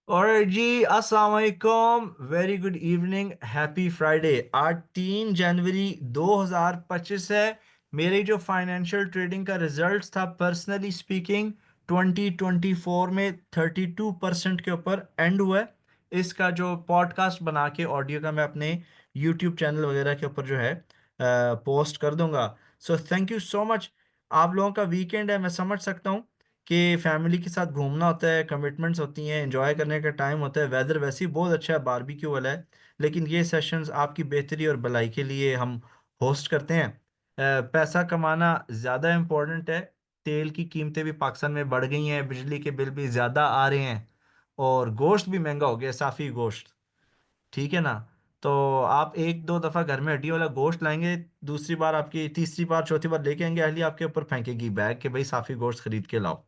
और जी अस्सलाम वालेकुम, very good evening, happy Friday. आज 3 जनवरी 2025 है। मेरी जो फाइनेंशियल ट्रेडिंग का रिजल्ट था, पर्सनली स्पीकिंग 2024 में 32% के ऊपर एंड हुआ है। इसका जो पॉडकास्ट बना के ऑडियो का मैं अपने यूट्यूब चैनल वगैरह के ऊपर जो है पोस्ट कर दूंगा। So thank you so much. आप लोगों का वीकेंड है, मैं समझ सकता हूँ कि फैमिली के साथ घूमना होता है, कमिटमेंट्स होती हैं, एंजॉय करने का टाइम होता है। वेदर वैसे ही बहुत अच्छा है, बारबेक्यू वाला है। लेकिन ये सेशंस आपकी बेहतरी और भलाई के लिए हम होस्ट करते हैं। पैसा कमाना ज़्यादा इम्पोर्टेंट है। तेल की कीमतें भी पाकिस्तान में बढ़ गई हैं, बिजली के बिल भी ज़्यादा आ रहे हैं, और गोश्त भी महंगा हो गया, साफ़ी गोश्त। ठीक है ना? तो आप एक दो दफ़ा घर में हड्डी वाला गोश्त लाएंगे, दूसरी बार आपकी, तीसरी बार चौथी बार लेके आएंगे, अहली आपके ऊपर फेंकेगी बैग कि भाई साफ़ी गोश्त खरीद के लाओ।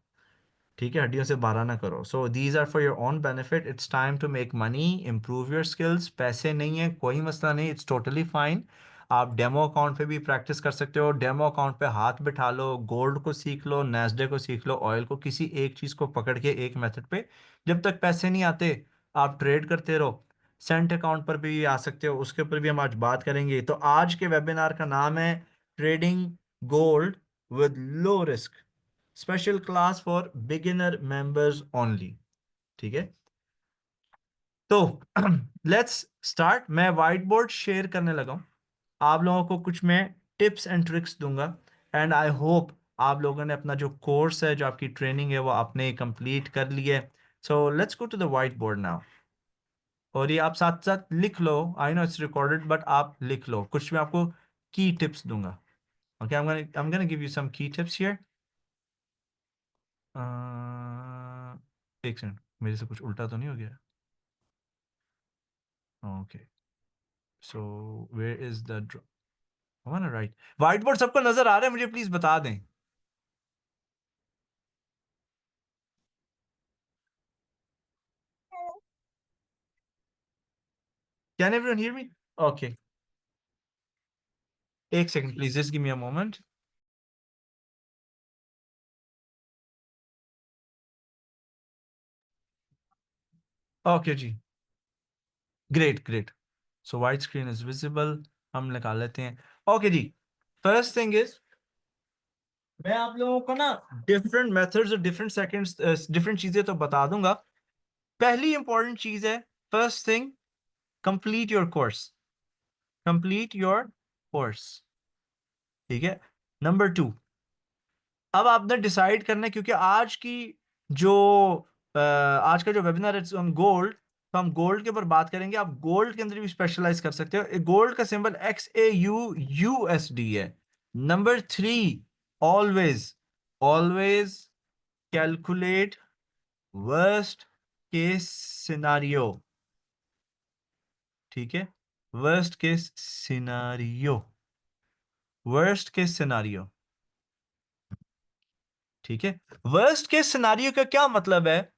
ठीक है, हड्डियों से बारह ना करो। So these are for your own benefit. It's time to make money, improve your skills. पैसे नहीं है कोई मसला नहीं, इट्स टोटली फाइन। आप डेमो अकाउंट पे भी प्रैक्टिस कर सकते हो। डेमो अकाउंट पे हाथ बिठा लो, गोल्ड को सीख लो, नेस्डे को सीख लो, ऑयल को, किसी एक चीज़ को पकड़ के एक मेथड पे। जब तक पैसे नहीं आते आप ट्रेड करते रहो। सेंट अकाउंट पर भी आ सकते हो, उसके ऊपर भी हम आज बात करेंगे। तो आज के वेबिनार का नाम है trading gold with low risk, special class for beginner members only. ठीक है, तो लेट्स स्टार्ट। मैं वाइट बोर्ड शेयर करने लगा हूं। आप लोगों को कुछ मैं टिप्स एंड ट्रिक्स दूंगा, एंड आई होप आप लोगों ने अपना जो कोर्स है, जो आपकी ट्रेनिंग है, वो आपने कंप्लीट कर लिया है। So let's go to the white board now. और ये आप साथ साथ लिख लो। I know it's recorded, but आप लिख लो। कुछ मैं आपको की टिप्स दूंगा। Okay, I'm gonna give you some key tips here. एक सेकंड, मेरे से कुछ उल्टा तो नहीं हो गया? Okay, so where is the right white board? सबको नजर आ रहा है? मुझे प्लीज बता दें। Can everyone hear me? Okay, एक second please, just give me a moment. Okay जी, great great. So white screen is visible, हम निकाल लेते हैं। ओके जी, फर्स्ट थिंग इज, मैं आप लोगों को ना डिफरेंट मेथड्स और डिफरेंट सेकंड्स, डिफरेंट चीजें तो बता दूंगा। पहली इंपॉर्टेंट चीज है, first thing, complete your course. Complete your course. ठीक है। नंबर टू, अब आपने डिसाइड करना है, क्योंकि आज की जो आज का जो वेबिनार है ऑन गोल्ड, तो हम गोल्ड के ऊपर बात करेंगे। आप गोल्ड के अंदर भी स्पेशलाइज कर सकते हो। गोल्ड का सिंबल XAUUSD है। Number three, always always calculate worst case scenario. ठीक है, worst case scenario, worst case scenario. ठीक है, वर्स्ट केस सिनारियो का क्या मतलब है?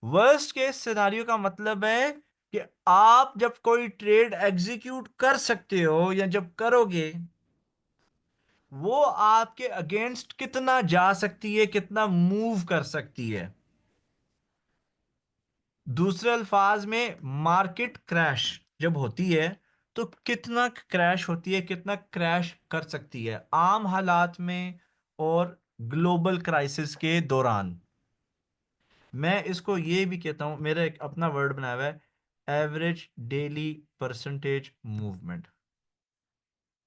वर्स्ट केस सिनारियो का मतलब है कि आप जब कोई ट्रेड एग्जीक्यूट कर सकते हो, या जब करोगे, वो आपके अगेंस्ट कितना जा सकती है, कितना मूव कर सकती है। दूसरे अल्फाज में, मार्केट क्रैश जब होती है तो कितना क्रैश होती है, कितना क्रैश कर सकती है आम हालात में और ग्लोबल क्राइसिस के दौरान। मैं इसको ये भी कहता हूं, मेरा एक अपना वर्ड बनाया हुआ है, average daily percentage movement.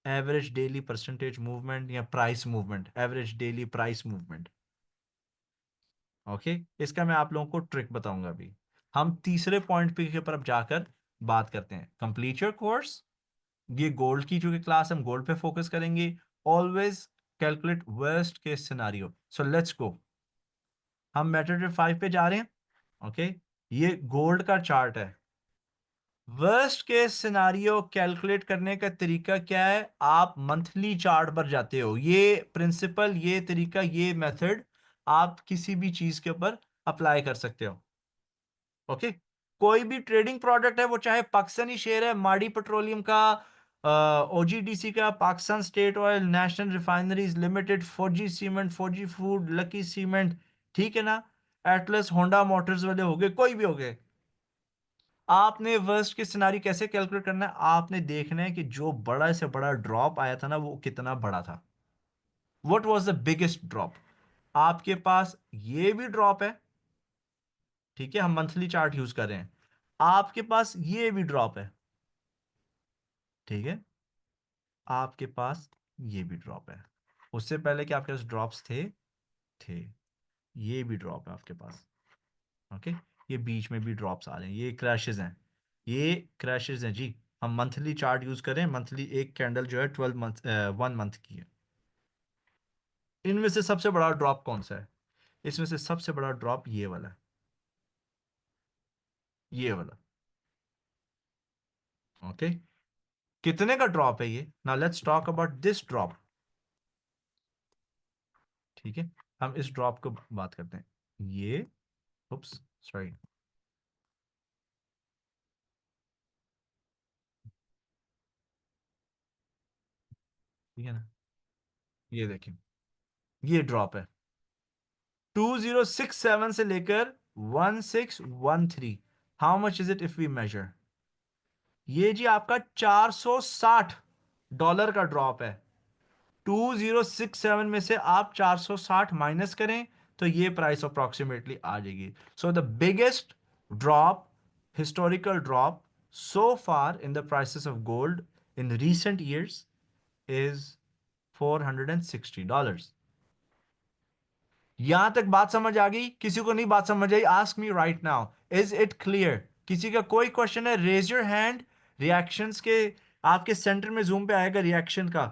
Average daily percentage movement या price movement, average daily price movement. Okay, इसका मैं आप लोगों को ट्रिक बताऊंगा अभी। हम तीसरे पॉइंट पे के ऊपर अब जाकर बात करते हैं। कंप्लीट योर कोर्स, ये गोल्ड की चूंकि क्लास, हम गोल्ड पे फोकस करेंगे। Always calculate worst case scenario. So let's गो, हम मेथड 5 पे जा रहे हैं। ओके, ये गोल्ड का चार्ट है। वर्स्ट केस सिनारियो कैलकुलेट करने का तरीका क्या है? आप मंथली चार्ट पर जाते हो। ये प्रिंसिपल, ये तरीका, ये मेथड आप किसी भी चीज के ऊपर अप्लाई कर सकते हो। ओके, कोई भी ट्रेडिंग प्रोडक्ट है, वो चाहे पाकिस्तानी शेयर है, माड़ी पेट्रोलियम का, OGDC का, Pakistan state oil, national refineries limited, फौजी सीमेंट, फौजी फूड, लकी सीमेंट, ठीक है ना, एटलस, होंडा मोटर्स वाले हो गए, कोई भी हो गए। आपने वर्स्ट के सिनारी कैसे कैलकुलेट करना है? आपने देखना है कि जो बड़ा से बड़ा ड्रॉप आया था ना वो कितना बड़ा था। What was the biggest drop? आपके पास ये भी ड्रॉप है, ठीक है, हम मंथली चार्ट यूज कर रहे हैं। आपके पास ये भी ड्रॉप है, ठीक है, आपके पास ये भी ड्रॉप है। उससे पहले कि आपके पास ड्रॉप्स थे ये भी ड्रॉप है आपके पास। ओके, ये बीच में भी ड्रॉप्स आ रहे हैं, ये क्रैशेस हैं, ये क्रैशेस हैं जी। हम मंथली चार्ट यूज करें, मंथली एक कैंडल जो है 12 मंथ 1 मंथ की है। इनमें से सबसे बड़ा ड्रॉप कौन सा है? इसमें से सबसे बड़ा ड्रॉप ये वाला है, ये वाला। ओके, कितने का ड्रॉप है ये? Now let's talk about this drop. ठीक है, हम इस ड्रॉप को बात करते हैं। ये, उप्स, सॉरी, ठीक है ना, ये देखिए, ये ड्रॉप है 2067 से लेकर 1613। How much is it if we measure? ये जी आपका $460 का ड्रॉप है। 2067 में से आप 460 माइनस करें तो ये प्राइस अप्रोक्सीमेटली आ जाएगी। So the biggest drop, historical drop so far in the prices of gold in recent years is $460। यहां तक बात समझ आ गई? किसी को नहीं बात समझ आई? Ask me right now, is it clear? किसी का कोई क्वेश्चन है? Raise your hand. रिएक्शंस के आपके सेंटर में जूम पे आएगा रिएक्शन का,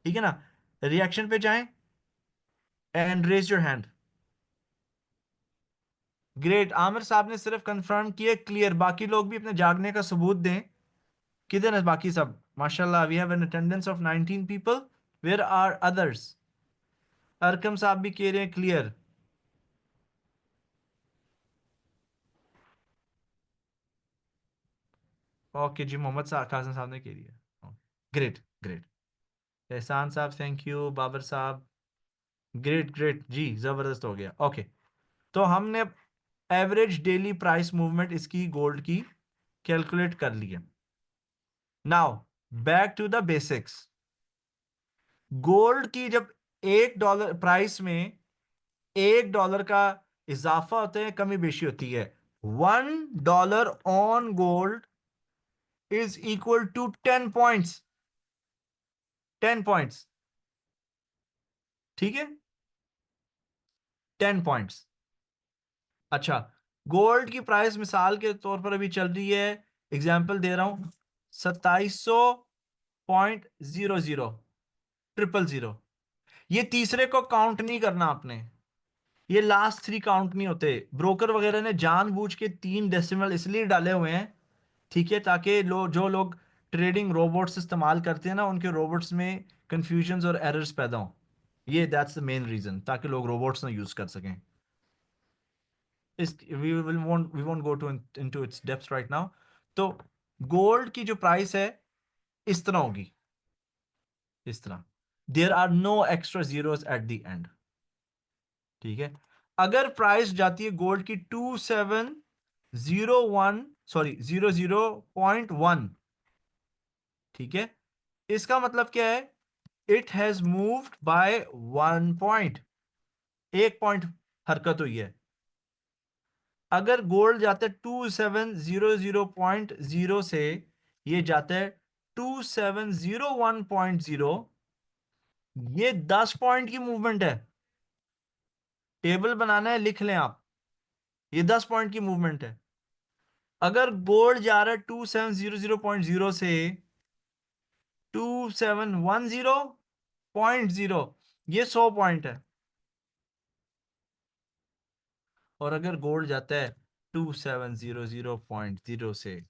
ठीक है ना, रिएक्शन पे जाएं and raise your hand. Great, Aamir साहब ने सिर्फ कंफर्म किए क्लियर, बाकी लोग भी अपने जागने का सबूत दें। किधर है बाकी सब? माशाल्लाह, we have an attendance of 19 people. Where are others? Arqam साहब भी कह रहे हैं क्लियर। ओके जी, मोहम्मद साहब, कासिम साहब ने कह दिया। Great great. एहसान साहब थैंक यू, बाबर साहब, ग्रेट ग्रेट जी, जबरदस्त हो गया। ओके, तो हमने एवरेज डेली प्राइस मूवमेंट इसकी गोल्ड की कैलकुलेट कर ली है। Now back to the basics. Gold की जब $1 प्राइस में $1 का इजाफा होता है, कमी बेशी होती है, $1 on gold is equal to 10 points. 10 points, ठीक है, 10 पॉइंट्स। अच्छा, गोल्ड की प्राइस मिसाल के तौर पर अभी चल रही है, एग्जाम्पल दे रहा हूं, 2700.00, 000। ये तीसरे को काउंट नहीं करना आपने, ये लास्ट थ्री काउंट नहीं होते। ब्रोकर वगैरह ने जानबूझ के 3 डेसिमल इसलिए डाले हुए हैं, ठीक है, ताकि जो लोग ट्रेडिंग रोबोट्स इस्तेमाल करते हैं ना, उनके रोबोट्स में कंफ्यूजन और एरर्स पैदा हो। ये दैट्स द मेन रीजन, ताकि लोग रोबोट्स ना यूज कर सकें। इस we won't go to into its depth right now. तो गोल्ड की जो प्राइस है इस तरह होगी, इस तरह, there are no extra zeros at the end, ठीक है। अगर प्राइस जाती है गोल्ड की 2701, सॉरी 00.1, ठीक है, इसका मतलब क्या है? It has moved by 1 point, 1 point हरकत हुई है। अगर गोल्ड जाता है 2700.0 से, ये जाता है 2701.0, ये 10 पॉइंट की मूवमेंट है। टेबल बनाना है, लिख लें आप, ये 10 पॉइंट की मूवमेंट है। अगर गोल्ड जा रहा है 2700.0 से 2710.0, ये 100 पॉइंट है। और अगर गोल्ड जाता है 2700.0 से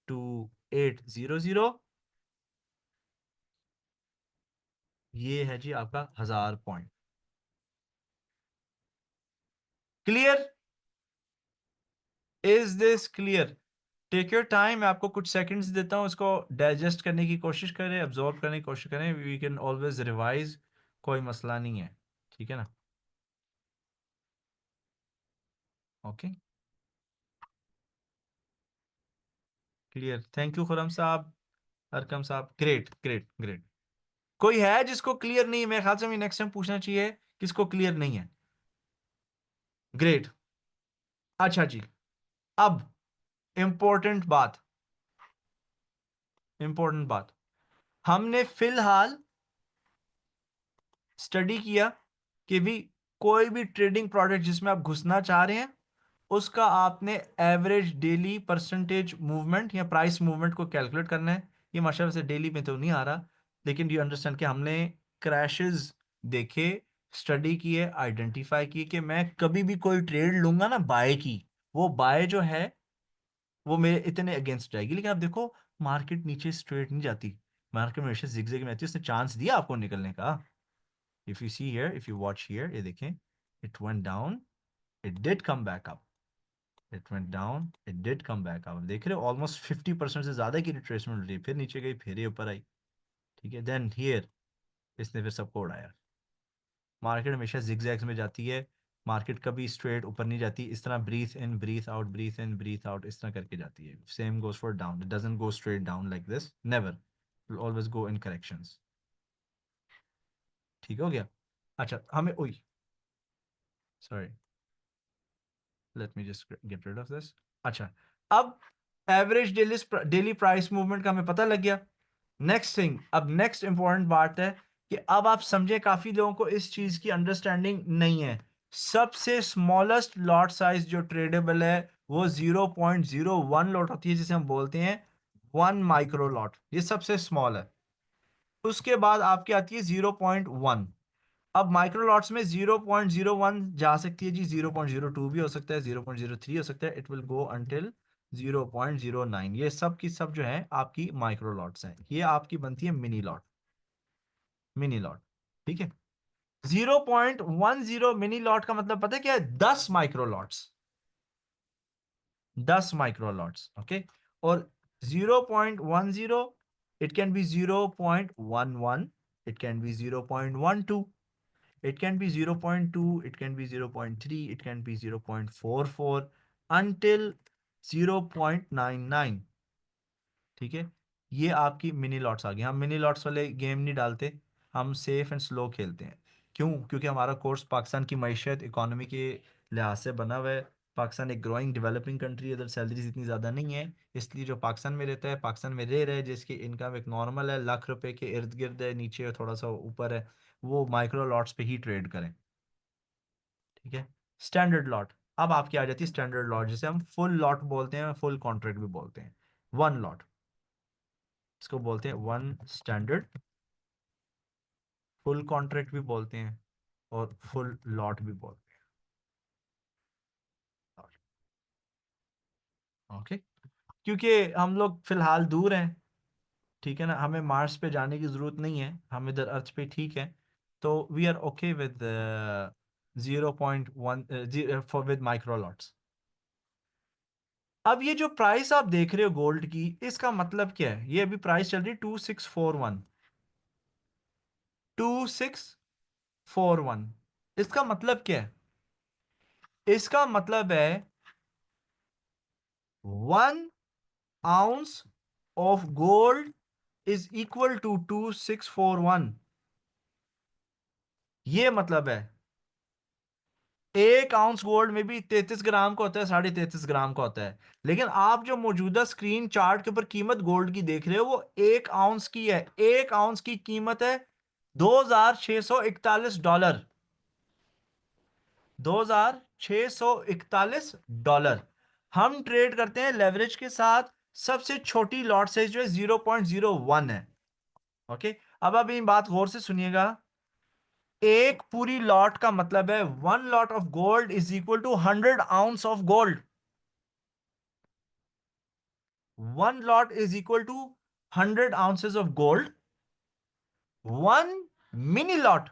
2800, ये है जी आपका 1000 point. Clear? Is this clear? Take your time, मैं आपको कुछ सेकंड्स देता हूं, इसको डाइजेस्ट करने की कोशिश करें, अब्जॉर्ब करने की कोशिश करें। वी कैन ऑलवेज रिवाइज, कोई मसला नहीं है, ठीक है ना। Okay, clear, thank you Khurram साहब, अरकम साहब, ग्रेट ग्रेट ग्रेट। कोई है जिसको क्लियर नहीं है? मेरे ख्याल से हमें नेक्स्ट टाइम पूछना चाहिए किसको क्लियर नहीं है। ग्रेट। अच्छा जी, अब इंपॉर्टेंट बात, इंपॉर्टेंट बात, हमने फिलहाल स्टडी किया कि भी कोई भी ट्रेडिंग प्रोडक्ट जिसमें आप घुसना चाह रहे हैं उसका आपने एवरेज डेली परसेंटेज मूवमेंट या प्राइस मूवमेंट को कैलकुलेट करना है। ये माशाल्लाह से डेली में तो नहीं आ रहा, लेकिन यू अंडरस्टैंड कि हमने क्रैशेस देखे, स्टडी किए, आइडेंटिफाई किए कि मैं कभी भी कोई ट्रेड लूंगा ना बाय की, वो बाय जो है वो मेरे इतने अगेंस्ट जाएगी। लेकिन आप देखो मार्केट नीचे स्ट्रेट नहीं जाती, मार्केट हमेशा जिगजैग में आती है। उसने चांस दिया आपको निकलने का। If you see here, if you watch here, ये देखें, it went down, it did come back up, it went down, it did come back up. देख रहे हो ऑलमोस्ट 50% से ज्यादा की रिट्रेसमेंट रही, फिर नीचे गई, फिर ये ऊपर आई। ठीक है, देन हियर इसने फिर सबको उड़ाया। मार्केट हमेशा जिगजैग्स में जाती है, मार्केट कभी स्ट्रेट ऊपर नहीं जाती। इस तरह breathe in breathe out, breathe in breathe out, इस तरह करके जाती है। Same goes for down, it doesn't go straight down like this, never, will always go in corrections. ठीक हो गया। अच्छा हमें, ओई sorry, let me just get rid of this. अच्छा, अब average daily daily price movement का हमें पता लग गया। नेक्स्ट थिंग, अब नेक्स्ट इंपॉर्टेंट बात है कि अब आप समझे, काफी लोगों को इस चीज की अंडरस्टैंडिंग नहीं है। सबसे स्मॉलेस्ट लॉट साइज जो ट्रेडेबल है वो 0.01 लॉट होती है, जिसे हम बोलते हैं 1 माइक्रो लॉट, ये सबसे स्मॉल है। उसके बाद आपकी आती है 0.1। अब माइक्रो लॉट्स में 0.01 जा सकती है जी, 0.02 भी हो सकता है, 0.03 हो सकता है, इट विल गो अंटिल 0.09। ये सब की सब जो है आपकी माइक्रो लॉट्स हैं, ये आपकी बनती है मिनी लॉट, मिनी लॉट। ठीक है, 0.10 मिनी लॉट का मतलब पता है क्या है? 10 micro lots, 10 micro lots, okay. और 0.10, it can be 0.11, it can be 0.12, it can be 0.2, it can be 0.3, it can be 0.44 until 0.99। ठीक है, ये आपकी मिनी लॉट्स आ गई। हम मिनी लॉट्स वाले गेम नहीं डालते, हम सेफ एंड स्लो खेलते हैं। क्यों? क्योंकि हमारा कोर्स पाकिस्तान की मैशत इकोनॉमी के लिहाज से बना हुआ है। पाकिस्तान एक ग्रोइंग डेवलपिंग कंट्री है, इधर सैलरीज इतनी ज़्यादा नहीं है, इसलिए जो पाकिस्तान में रहता है, पाकिस्तान में रह रहे, जिसकी इनकम एक नॉर्मल है, लाख रुपए के इर्द गिर्द है, नीचे थोड़ा सा ऊपर है, वो माइक्रो लॉट्स पे ही ट्रेड करें। ठीक है, स्टैंडर्ड लॉट, अब आपकी आ जाती है स्टैंडर्ड लॉट, जिसे हम फुल लॉट बोलते हैं, फुल कॉन्ट्रैक्ट भी बोलते हैं। 1 लॉट, इसको बोलते हैं वन स्टैंडर्ड, फुल कॉन्ट्रैक्ट भी बोलते हैं और फुल लॉट भी बोलते हैं। ओके, क्योंकि हम लोग फिलहाल दूर हैं, ठीक है ना, हमें मार्स पे जाने की जरूरत नहीं है, हम इधर अर्थ पे ठीक है, तो we are okay with 0.1 for with micro lots. अब ये जो प्राइस आप देख रहे हो गोल्ड की, इसका मतलब क्या है? ये अभी प्राइस चल रही है 2641, 2641। इसका मतलब क्या है? इसका मतलब है 1 ounce of gold is equal to 2641। ये मतलब है 1 आउंस गोल्ड में भी 33 ग्राम का होता है, 33.5 ग्राम का होता है। लेकिन आप जो मौजूदा स्क्रीन चार्ट के ऊपर कीमत गोल्ड की देख रहे हो वो 1 आउंस की है। 1 आउंस की कीमत है $2641, $2641। हम ट्रेड करते हैं लेवरेज के साथ, सबसे छोटी लॉट साइज जो है 0.01 है। ओके, अब आप ये बात गौर से सुनिएगा, एक पूरी लॉट का मतलब है 1 lot of gold is equal to 100 ounce of gold. 1 lot is equal to 100 ounces of gold. 1 mini lot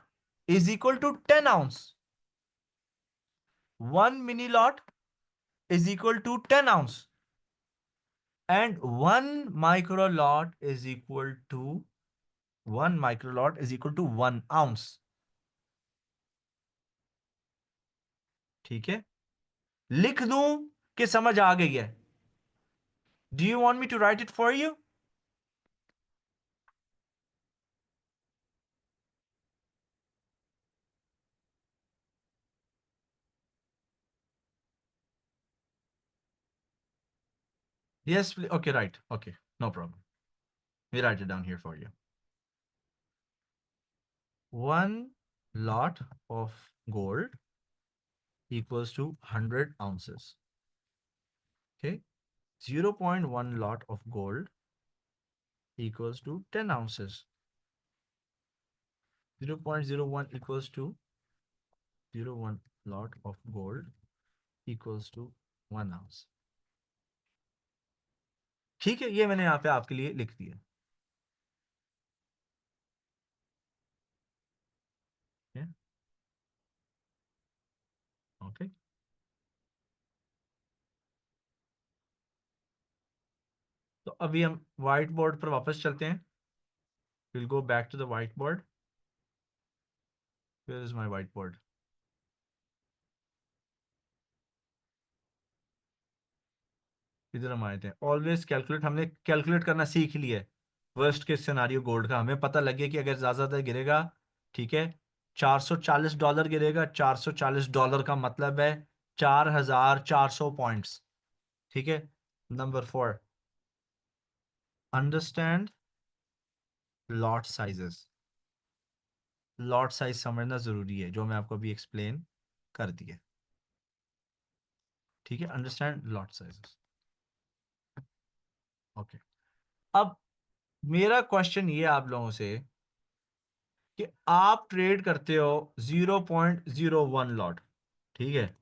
is equal to 10 ounce. 1 mini lot is equal to 10 ounce, and 1 micro lot is equal to 1 ounce। ठीक है, लिख दूं कि समझ आ गई है? Do you want me to write it for you? Yes, please. Okay, right. Okay, no problem. We write it down here for you. One lot of gold equals to 100 ounces. Okay. 0.1 lot of gold equals to 10 ounces. 0.01 equals to 0.1 lot of gold equals to 1 ounce. ठीक है, ये मैंने यहाँ पे आपके लिए लिख दिया. ओके. तो अभी हम व्हाइट बोर्ड पर वापस चलते हैं. Will go back to the white board. Where is my white board? इधर हम आए थे. ऑलवेज कैलकुलेट, हमने कैलकुलेट करना सीख लिया है. वर्स्ट केस सिनारियो गोल्ड का हमें पता लगे कि अगर ज्यादा गिरेगा, ठीक है, $440 गिरेगा. $440 का मतलब है 4,400 पॉइंट्स. ठीक है. Number 4, understand lot sizes. Lot size समझना जरूरी है, जो मैं आपको अभी एक्सप्लेन कर दिया. ठीक है, अंडरस्टैंड लॉट साइजेस. ओके. अब मेरा क्वेश्चन ये आप लोगों से कि आप ट्रेड करते हो 0.01 लॉट. ठीक है,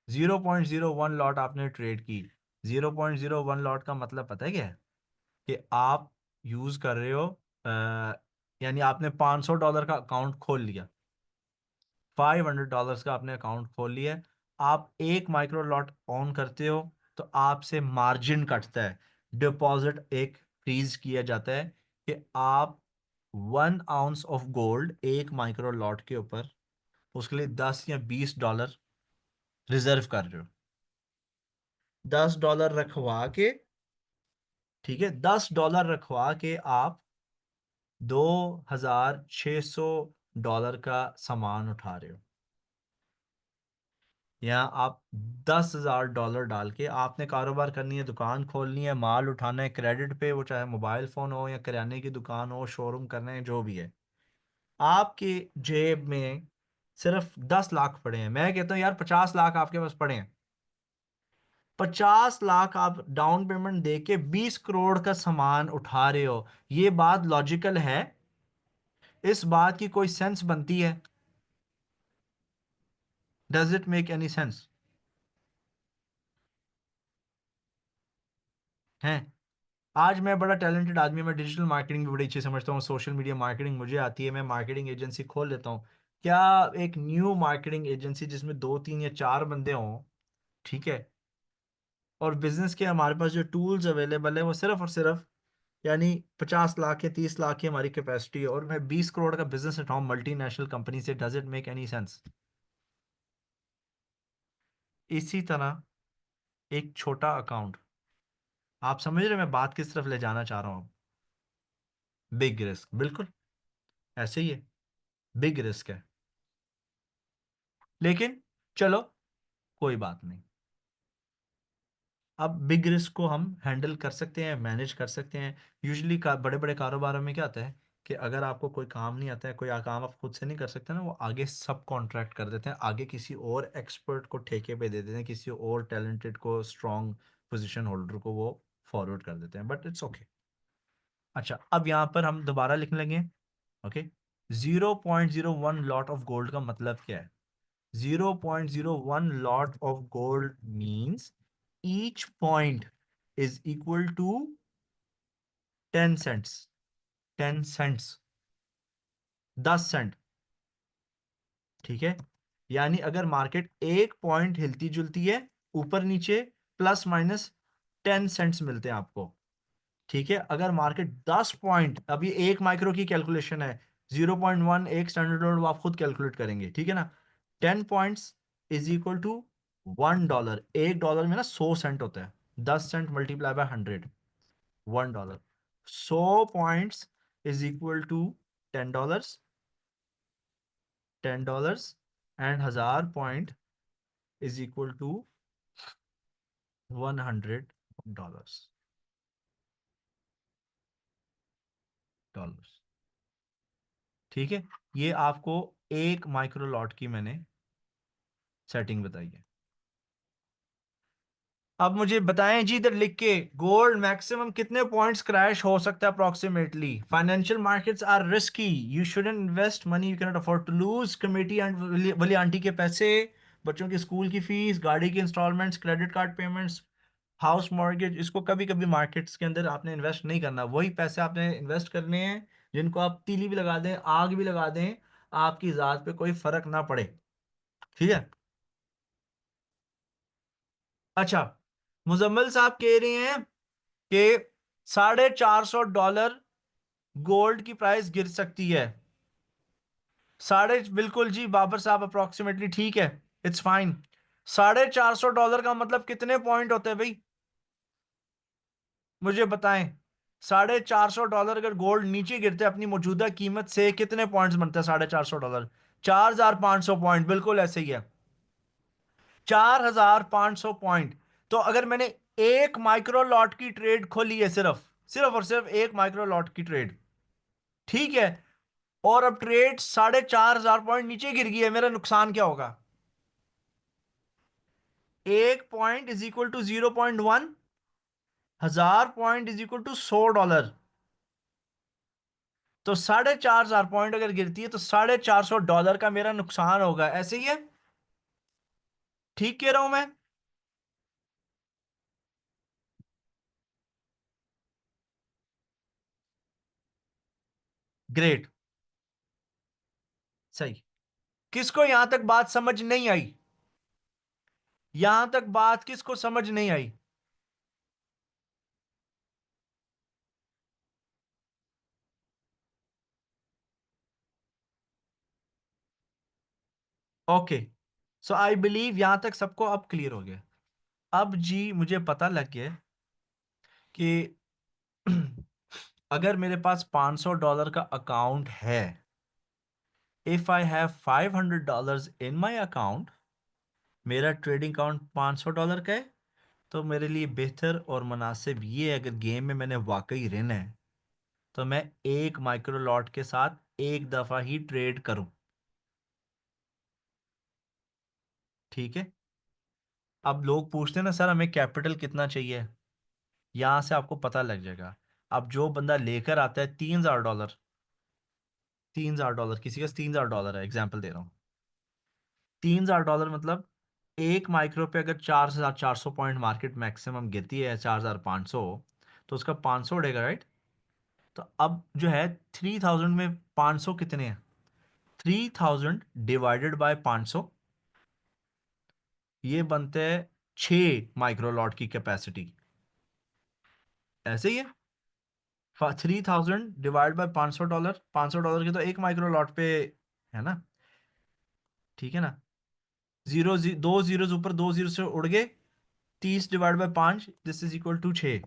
0.01 लॉट आपने ट्रेड की. 0.01 लॉट का मतलब पता है क्या है? कि आप यूज कर रहे हो, यानी आपने $500 का अकाउंट खोल लिया. $500 का आपने अकाउंट खोल लिया है. आप एक माइक्रो लॉट ऑन करते हो तो आपसे मार्जिन कटता है. डिपॉजिट एक फ्रीज किया जाता है कि आप 1 आउंस ऑफ गोल्ड एक माइक्रो लॉट के ऊपर, उसके लिए $10 या $20 रिजर्व कर रहे हो. $10 रखवा के, ठीक है, $10 रखवा के आप $2,600 का सामान उठा रहे हो. या आप $10,000 डाल के आपने कारोबार करनी है, दुकान खोलनी है, माल उठाना है क्रेडिट पे, वो चाहे मोबाइल फोन हो या किराने की दुकान हो, शोरूम करना है, जो भी है. आपकी जेब में सिर्फ 10 लाख पड़े हैं. मैं कहता हूँ यार 50 लाख आपके पास पड़े हैं. 50 लाख आप डाउन पेमेंट दे के 20 करोड़ का सामान उठा रहे हो. ये बात लॉजिकल है? इस बात की कोई सेंस बनती है? Does it make any sense? है. आज मैं बड़ा टैलेंटेड आदमी, मैं डिजिटल मार्केटिंग भी बड़ी अच्छी समझता हूँ, सोशल मीडिया मार्केटिंग मुझे आती है, मैं मार्केटिंग एजेंसी खोल लेता हूँ. क्या एक न्यू मार्केटिंग एजेंसी जिसमें 2, 3 या 4 बंदे हों, ठीक है, और बिजनेस के हमारे पास जो टूल्स अवेलेबल है वो सिर्फ और सिर्फ, यानी 50 लाख या 30 लाख की हमारी कैपेसिटी है, और मैं 20 करोड़ का बिजनेस उठाऊं मल्टीनेशनल कंपनी से, does it make any sense? इसी तरह एक छोटा अकाउंट, आप समझ रहे हैं मैं बात किस तरफ ले जाना चाह रहा हूँ? बिग रिस्क, बिल्कुल ऐसे ही है. बिग रिस्क है. लेकिन चलो, कोई बात नहीं. अब बिग रिस्क को हम हैंडल कर सकते हैं, मैनेज कर सकते हैं. यूजुअली बड़े बड़े कारोबारों में क्या होता है कि अगर आपको कोई काम नहीं आता है, कोई काम आप खुद से नहीं कर सकते ना, वो आगे सब कॉन्ट्रैक्ट कर देते हैं, आगे किसी और एक्सपर्ट को ठेके पे दे देते हैं, किसी और टैलेंटेड को, स्ट्रॉन्ग पोजीशन होल्डर को वो फॉरवर्ड कर देते हैं. But it's okay. अच्छा, अब यहाँ पर हम दोबारा लिखने लगे. ओके. 0.01 लॉट ऑफ गोल्ड का मतलब क्या है? 0.01 lot of gold means each point is equal to 10 cents. 10 cents, 10 cent. ठीक है, यानी अगर मार्केट एक पॉइंट हिलती जुलती है ऊपर नीचे, प्लस माइनस 10 सेंट्स मिलते हैं आपको. ठीक है, अगर मार्केट 10 पॉइंट, अब ये एक माइक्रो की कैलकुलेशन है, 0.1 एक स्टैंडर्ड लोड, वो आप खुद कैलकुलेट करेंगे, ठीक है ना. 10 पॉइंट्स इज इक्वल टू $1. $1 में ना 100 सेंट होता है. 10 cent multiply by 100, $1। 100 points is equal to $10, $10, and 1000 point is equal to $100। ठीक है, ये आपको एक माइक्रो लॉट की मैंने सेटिंग बताई है। अब मुझे बताएं जी इधर लिख के, गोल्ड मैक्सिमम कितने पॉइंट्स क्रैश हो सकता है approximately? Financial markets are risky, you shouldn't invest money you can not afford to lose. Committee and वली आंटी के पैसे, बच्चों की स्कूल की फीस, गाड़ी की installments, credit card payments, house mortgage, इसको कभी कभी मार्केट्स के अंदर आपने इन्वेस्ट नहीं करना। वही पैसे आपने इन्वेस्ट करने हैं जिनको आप तीली भी लगा दें, आग भी लगा दें, आपकी ज़ात पे कोई फर्क ना पड़े। ठीक है। अच्छा, मुजम्मिल साहब कह रहे हैं कि $450 गोल्ड की प्राइस गिर सकती है। बिल्कुल जी बाबर साहब, अप्रोक्सीमेटली ठीक है, इट्स फाइन। $450 का मतलब कितने पॉइंट होते हैं भाई, मुझे बताएं। $450 अगर गोल्ड नीचे गिरते अपनी मौजूदा कीमत से, कितने पॉइंट्स बनते हैं? $450, 4500 पॉइंट, बिल्कुल ऐसे ही है, 4500 पॉइंट। तो अगर मैंने एक माइक्रो लॉट की ट्रेड खोली है, सिर्फ सिर्फ और सिर्फ एक माइक्रो लॉट की ट्रेड, ठीक है, और अब ट्रेड 4500 पॉइंट नीचे गिर गई है, मेरा नुकसान क्या होगा? 1 point is equal to 0.1, 1000 point is equal to $100। तो 4500 पॉइंट अगर गिरती है तो $450 का मेरा नुकसान होगा, ऐसे ही है? ठीक कह रहा हूं मैं? ग्रेट, सही। किसको यहां तक बात समझ नहीं आई? यहां तक बात किसको समझ नहीं आई? ओके, सो आई बिलीव यहां तक सबको अब क्लियर हो गया। अब जी मुझे पता लग गया कि अगर मेरे पास $500 का अकाउंट है, if I have $500 in my account, मेरा ट्रेडिंग अकाउंट $500 का है, तो मेरे लिए बेहतर और मुनासिब ये है, अगर गेम में मैंने वाकई रहना है तो मैं एक माइक्रो लॉट के साथ एक दफा ही ट्रेड करूं। ठीक है। अब लोग पूछते हैं ना सर हमें कैपिटल कितना चाहिए, यहां से आपको पता लग जाएगा। अब जो बंदा लेकर आता है $3000, $3000, किसी का $3000 है, एग्जाम्पल दे रहा हूँ, $3000 मतलब एक माइक्रो पे अगर 4400 पॉइंट मार्केट मैक्सिमम गिरती है, 4500, तो उसका 500 उड़ेगा, राइट? तो अब जो है 3000 में 500 कितने हैं? 3000 डिवाइडेड बाय 500, ये बनते हैं 6 माइक्रो लॉट की कैपेसिटी, ऐसे ही है। 3000 डिवाइड बाय $500, $500 के तो एक माइक्रो लॉट पे है ना, ठीक है ना? दो जीरोस ऊपर, दो जीरो से उड़ गए, 30 divide by 5, this is equal to 6।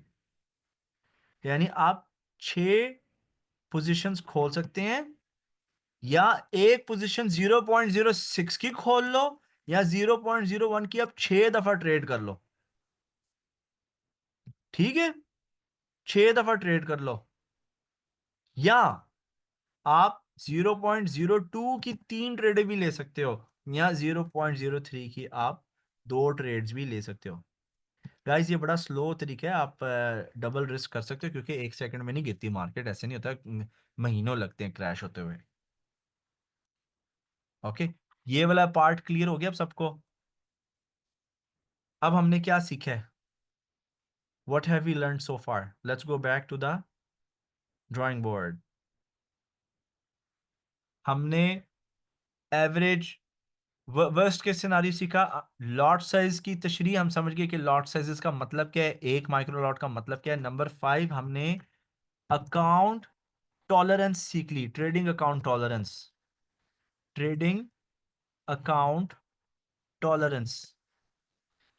यानी आप 6 पोजीशंस खोल सकते हैं, या एक पोजीशन 0.06 की खोल लो, या 0.01 की आप 6 दफा ट्रेड कर लो। ठीक है, 6 दफा ट्रेड कर लो, या आप 0.02 की 3 ट्रेडें भी ले सकते हो, या 0.03 की आप 2 ट्रेड्स भी ले सकते हो। गाइस ये बड़ा स्लो तरीका है, आप डबल रिस्क कर सकते हो, क्योंकि एक सेकंड में नहीं गिरती मार्केट, ऐसे नहीं होता, महीनों लगते हैं क्रैश होते हुए। ओके, ये वाला पार्ट क्लियर हो गया अब सबको? अब हमने क्या सीखा है? What have we learn so far? Let's go back to the drawing board. हमने एवरेज, वर्स्ट केस सिनारियो सीखा, लॉट साइज की तशरीह हम समझ गए कि लॉट साइजेस का मतलब क्या है, एक माइक्रो लॉट का मतलब क्या है। नंबर 5 हमने अकाउंट टॉलरेंस सीख ली, trading account tolerance, trading account tolerance,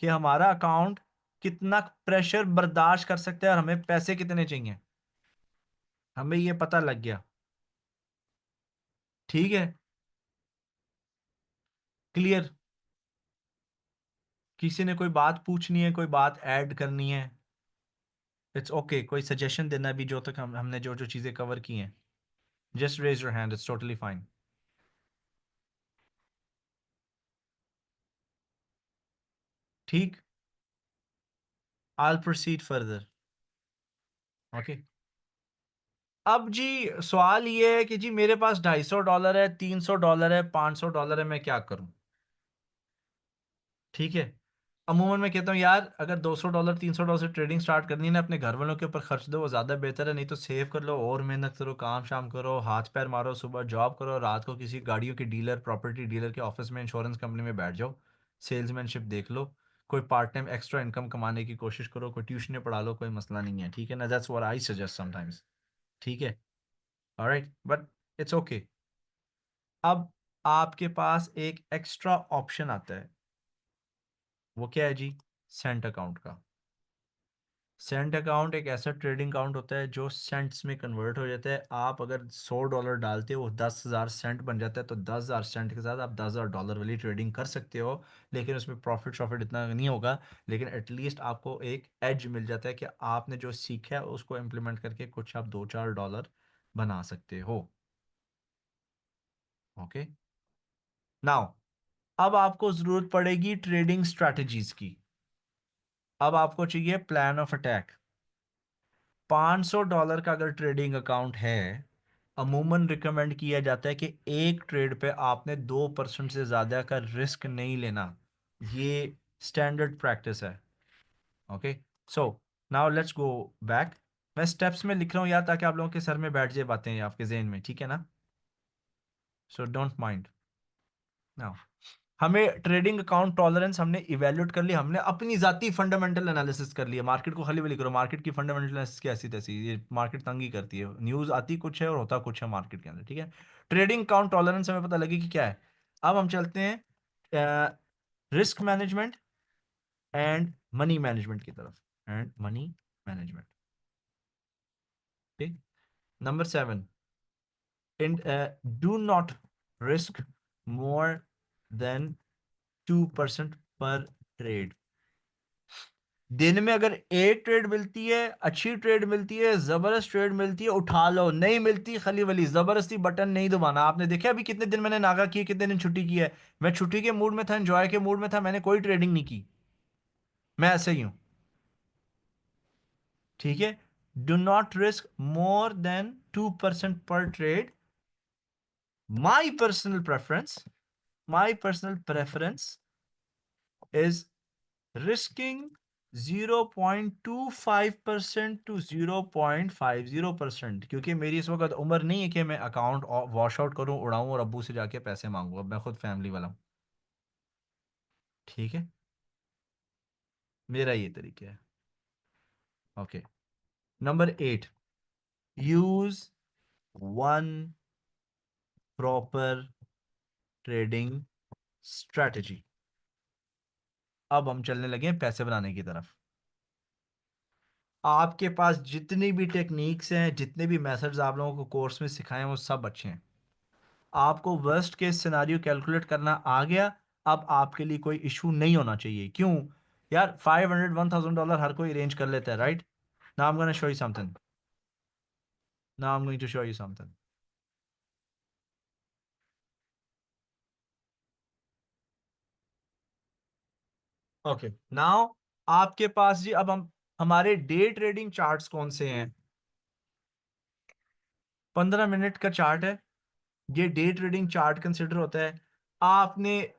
कि हमारा अकाउंट कितना प्रेशर बर्दाश्त कर सकते हैं और हमें पैसे कितने चाहिए, हमें ये पता लग गया। ठीक है, क्लियर? किसी ने कोई बात पूछनी है, कोई बात ऐड करनी है? इट्स ओके कोई सजेशन देना भी, जो तक हमने जो जो चीजें कवर की हैं, just raise your hand, it's totally fine. ठीक, आई प्रोसीड फर्दर। ओके, अब जी सवाल ये है कि जी मेरे पास $250 है, $300 है, $500 है, मैं क्या करूं? ठीक है, अमूमन मैं कहता हूँ यार, अगर $200 $300 से ट्रेडिंग स्टार्ट करनी है ना, अपने घर वालों के ऊपर खर्च दो, वो ज़्यादा बेहतर है। नहीं तो सेव कर लो और मेहनत करो, काम शाम करो, हाथ पैर मारो, सुबह जॉब करो, रात को किसी गाड़ियों के डीलर, प्रॉपर्टी डीलर के ऑफिस में, इंश्योरेंस कंपनी में बैठ जाओ, सेल्समैनशिप देख लो, कोई पार्ट टाइम एक्स्ट्रा इनकम कमाने की कोशिश करो, कोई ट्यूशन पढ़ा लो, कोई मसला नहीं है, ठीक है ना? That's what I suggest sometimes. ठीक है, ऑलराइट, बट इट्स ओके। अब आपके पास एक एक्स्ट्रा ऑप्शन आता है, वो क्या है जी? सेंट अकाउंट का। सेंट अकाउंट एक ऐसा ट्रेडिंग अकाउंट होता है जो सेंट्स में कन्वर्ट हो जाता है। आप अगर $100 डालते हो, वो 10,000 सेंट बन जाता है, तो 10,000 सेंट के साथ आप $10,000 वाली ट्रेडिंग कर सकते हो। लेकिन उसमें प्रॉफिट शॉफिट इतना नहीं होगा, लेकिन एटलीस्ट आपको एक एज मिल जाता है कि आपने जो सीखा है उसको इम्प्लीमेंट करके कुछ आप $2-4 बना सकते हो। ओके, नाउ अब आपको जरूरत पड़ेगी ट्रेडिंग स्ट्रैटेजीज की। अब आपको चाहिए प्लान ऑफ अटैक। $500 का अगर ट्रेडिंग अकाउंट है, अमूमन रिकमेंड किया जाता है कि एक ट्रेड पे आपने 2% से ज्यादा का रिस्क नहीं लेना। ये स्टैंडर्ड प्रैक्टिस है। Okay, so now let's go back. मैं स्टेप्स में लिख रहा हूँ यार, ताकि आप लोगों के सर में बैठ जाए बातें आपके जहन में, ठीक है ना? So don't mind. नाउ हमें ट्रेडिंग अकाउंट टॉलरेंस हमने इवेल्युएट कर लिया, हमने अपनी जाती फंडामेंटल एनालिसिस कर लिया। मार्केट को खाली वाली करो, मार्केट की फंडामेंटल एनालिसिस की ऐसी तैसी, ये मार्केट तंग ही करती है, न्यूज आती कुछ है और होता कुछ है मार्केट के अंदर, ठीक है? ट्रेडिंग अकाउंट टॉलरेंस हमें पता लगी कि क्या है। अब हम चलते हैं risk management and money management की तरफ, एंड मनी मैनेजमेंट। ठीक, number 7, in do not risk more than 2% per trade. दिन में अगर एक ट्रेड मिलती है, अच्छी ट्रेड मिलती है, जबरदस्त ट्रेड मिलती है, उठा लो, नहीं मिलती खली वली जबरदस्ती बटन नहीं दबाना। आपने देखा अभी कितने दिन मैंने नागा किए, कितने दिन छुट्टी की है। मैं छुट्टी के मूड में था, एंजॉय के मूड में था, मैंने कोई ट्रेडिंग नहीं की। मैं ऐसे ही हूं, ठीक है? Do not risk more than 2% per trade. My personal preference, my personal preference is risking 0.25% to 0.50%, क्योंकि मेरी इस वक्त उम्र नहीं है कि मैं अकाउंट वॉश आउट करूं, उड़ाऊं और अब्बू से जाके पैसे मांगू। अब मैं खुद फैमिली वाला हूं, ठीक है? मेरा ये तरीका है। Okay, number 8, use one proper trading strategy. अब हम चलने लगे हैं पैसे बनाने की तरफ। आपके पास जितनी भी टेक्निक्स हैं, जितने भी मेथड्स आप लोगों को कोर्स में सिखाए हैं, वो सब अच्छे हैं। आपको वर्स्ट केस सिनारियो कैलकुलेट करना आ गया। अब आपके लिए कोई इशू नहीं होना चाहिए। क्यों? यार 500 $1,000 हर कोई अरेंज कर लेता है, right? Now I am gonna show you something, now I am going to show you something. Okay, now आपके पास जी, अब हम हमारे डे ट्रेडिंग चार्ट्स कौन से हैं? 15 मिनट का चार्ट है, ये डे ट्रेडिंग चार्ट कंसिडर होता है। आपने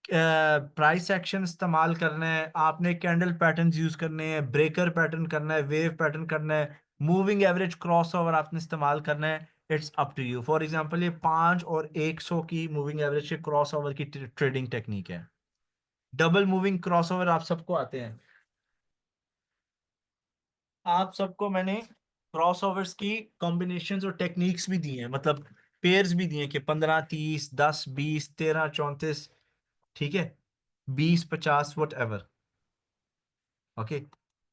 प्राइस एक्शन इस्तेमाल करना है, आपने कैंडल पैटर्न्स यूज करने हैं, ब्रेकर पैटर्न करना है, वेव पैटर्न करना है, मूविंग एवरेज क्रॉस ओवर आपने इस्तेमाल करना है। It's up to you. For example ये 5 और 100 की मूविंग एवरेज के क्रॉस ओवर की ट्रेडिंग टेक्निक है। डबल मूविंग क्रॉस ओवर आप सबको आते हैं, आप सबको मैंने क्रॉस ओवर्स की कॉम्बिनेशंस और टेक्निक्स भी दी हैं, मतलब पेयर्स भी दिए हैं कि 15 30 10 20 13 34, ठीक है, 20 50 वट एवर। ओके,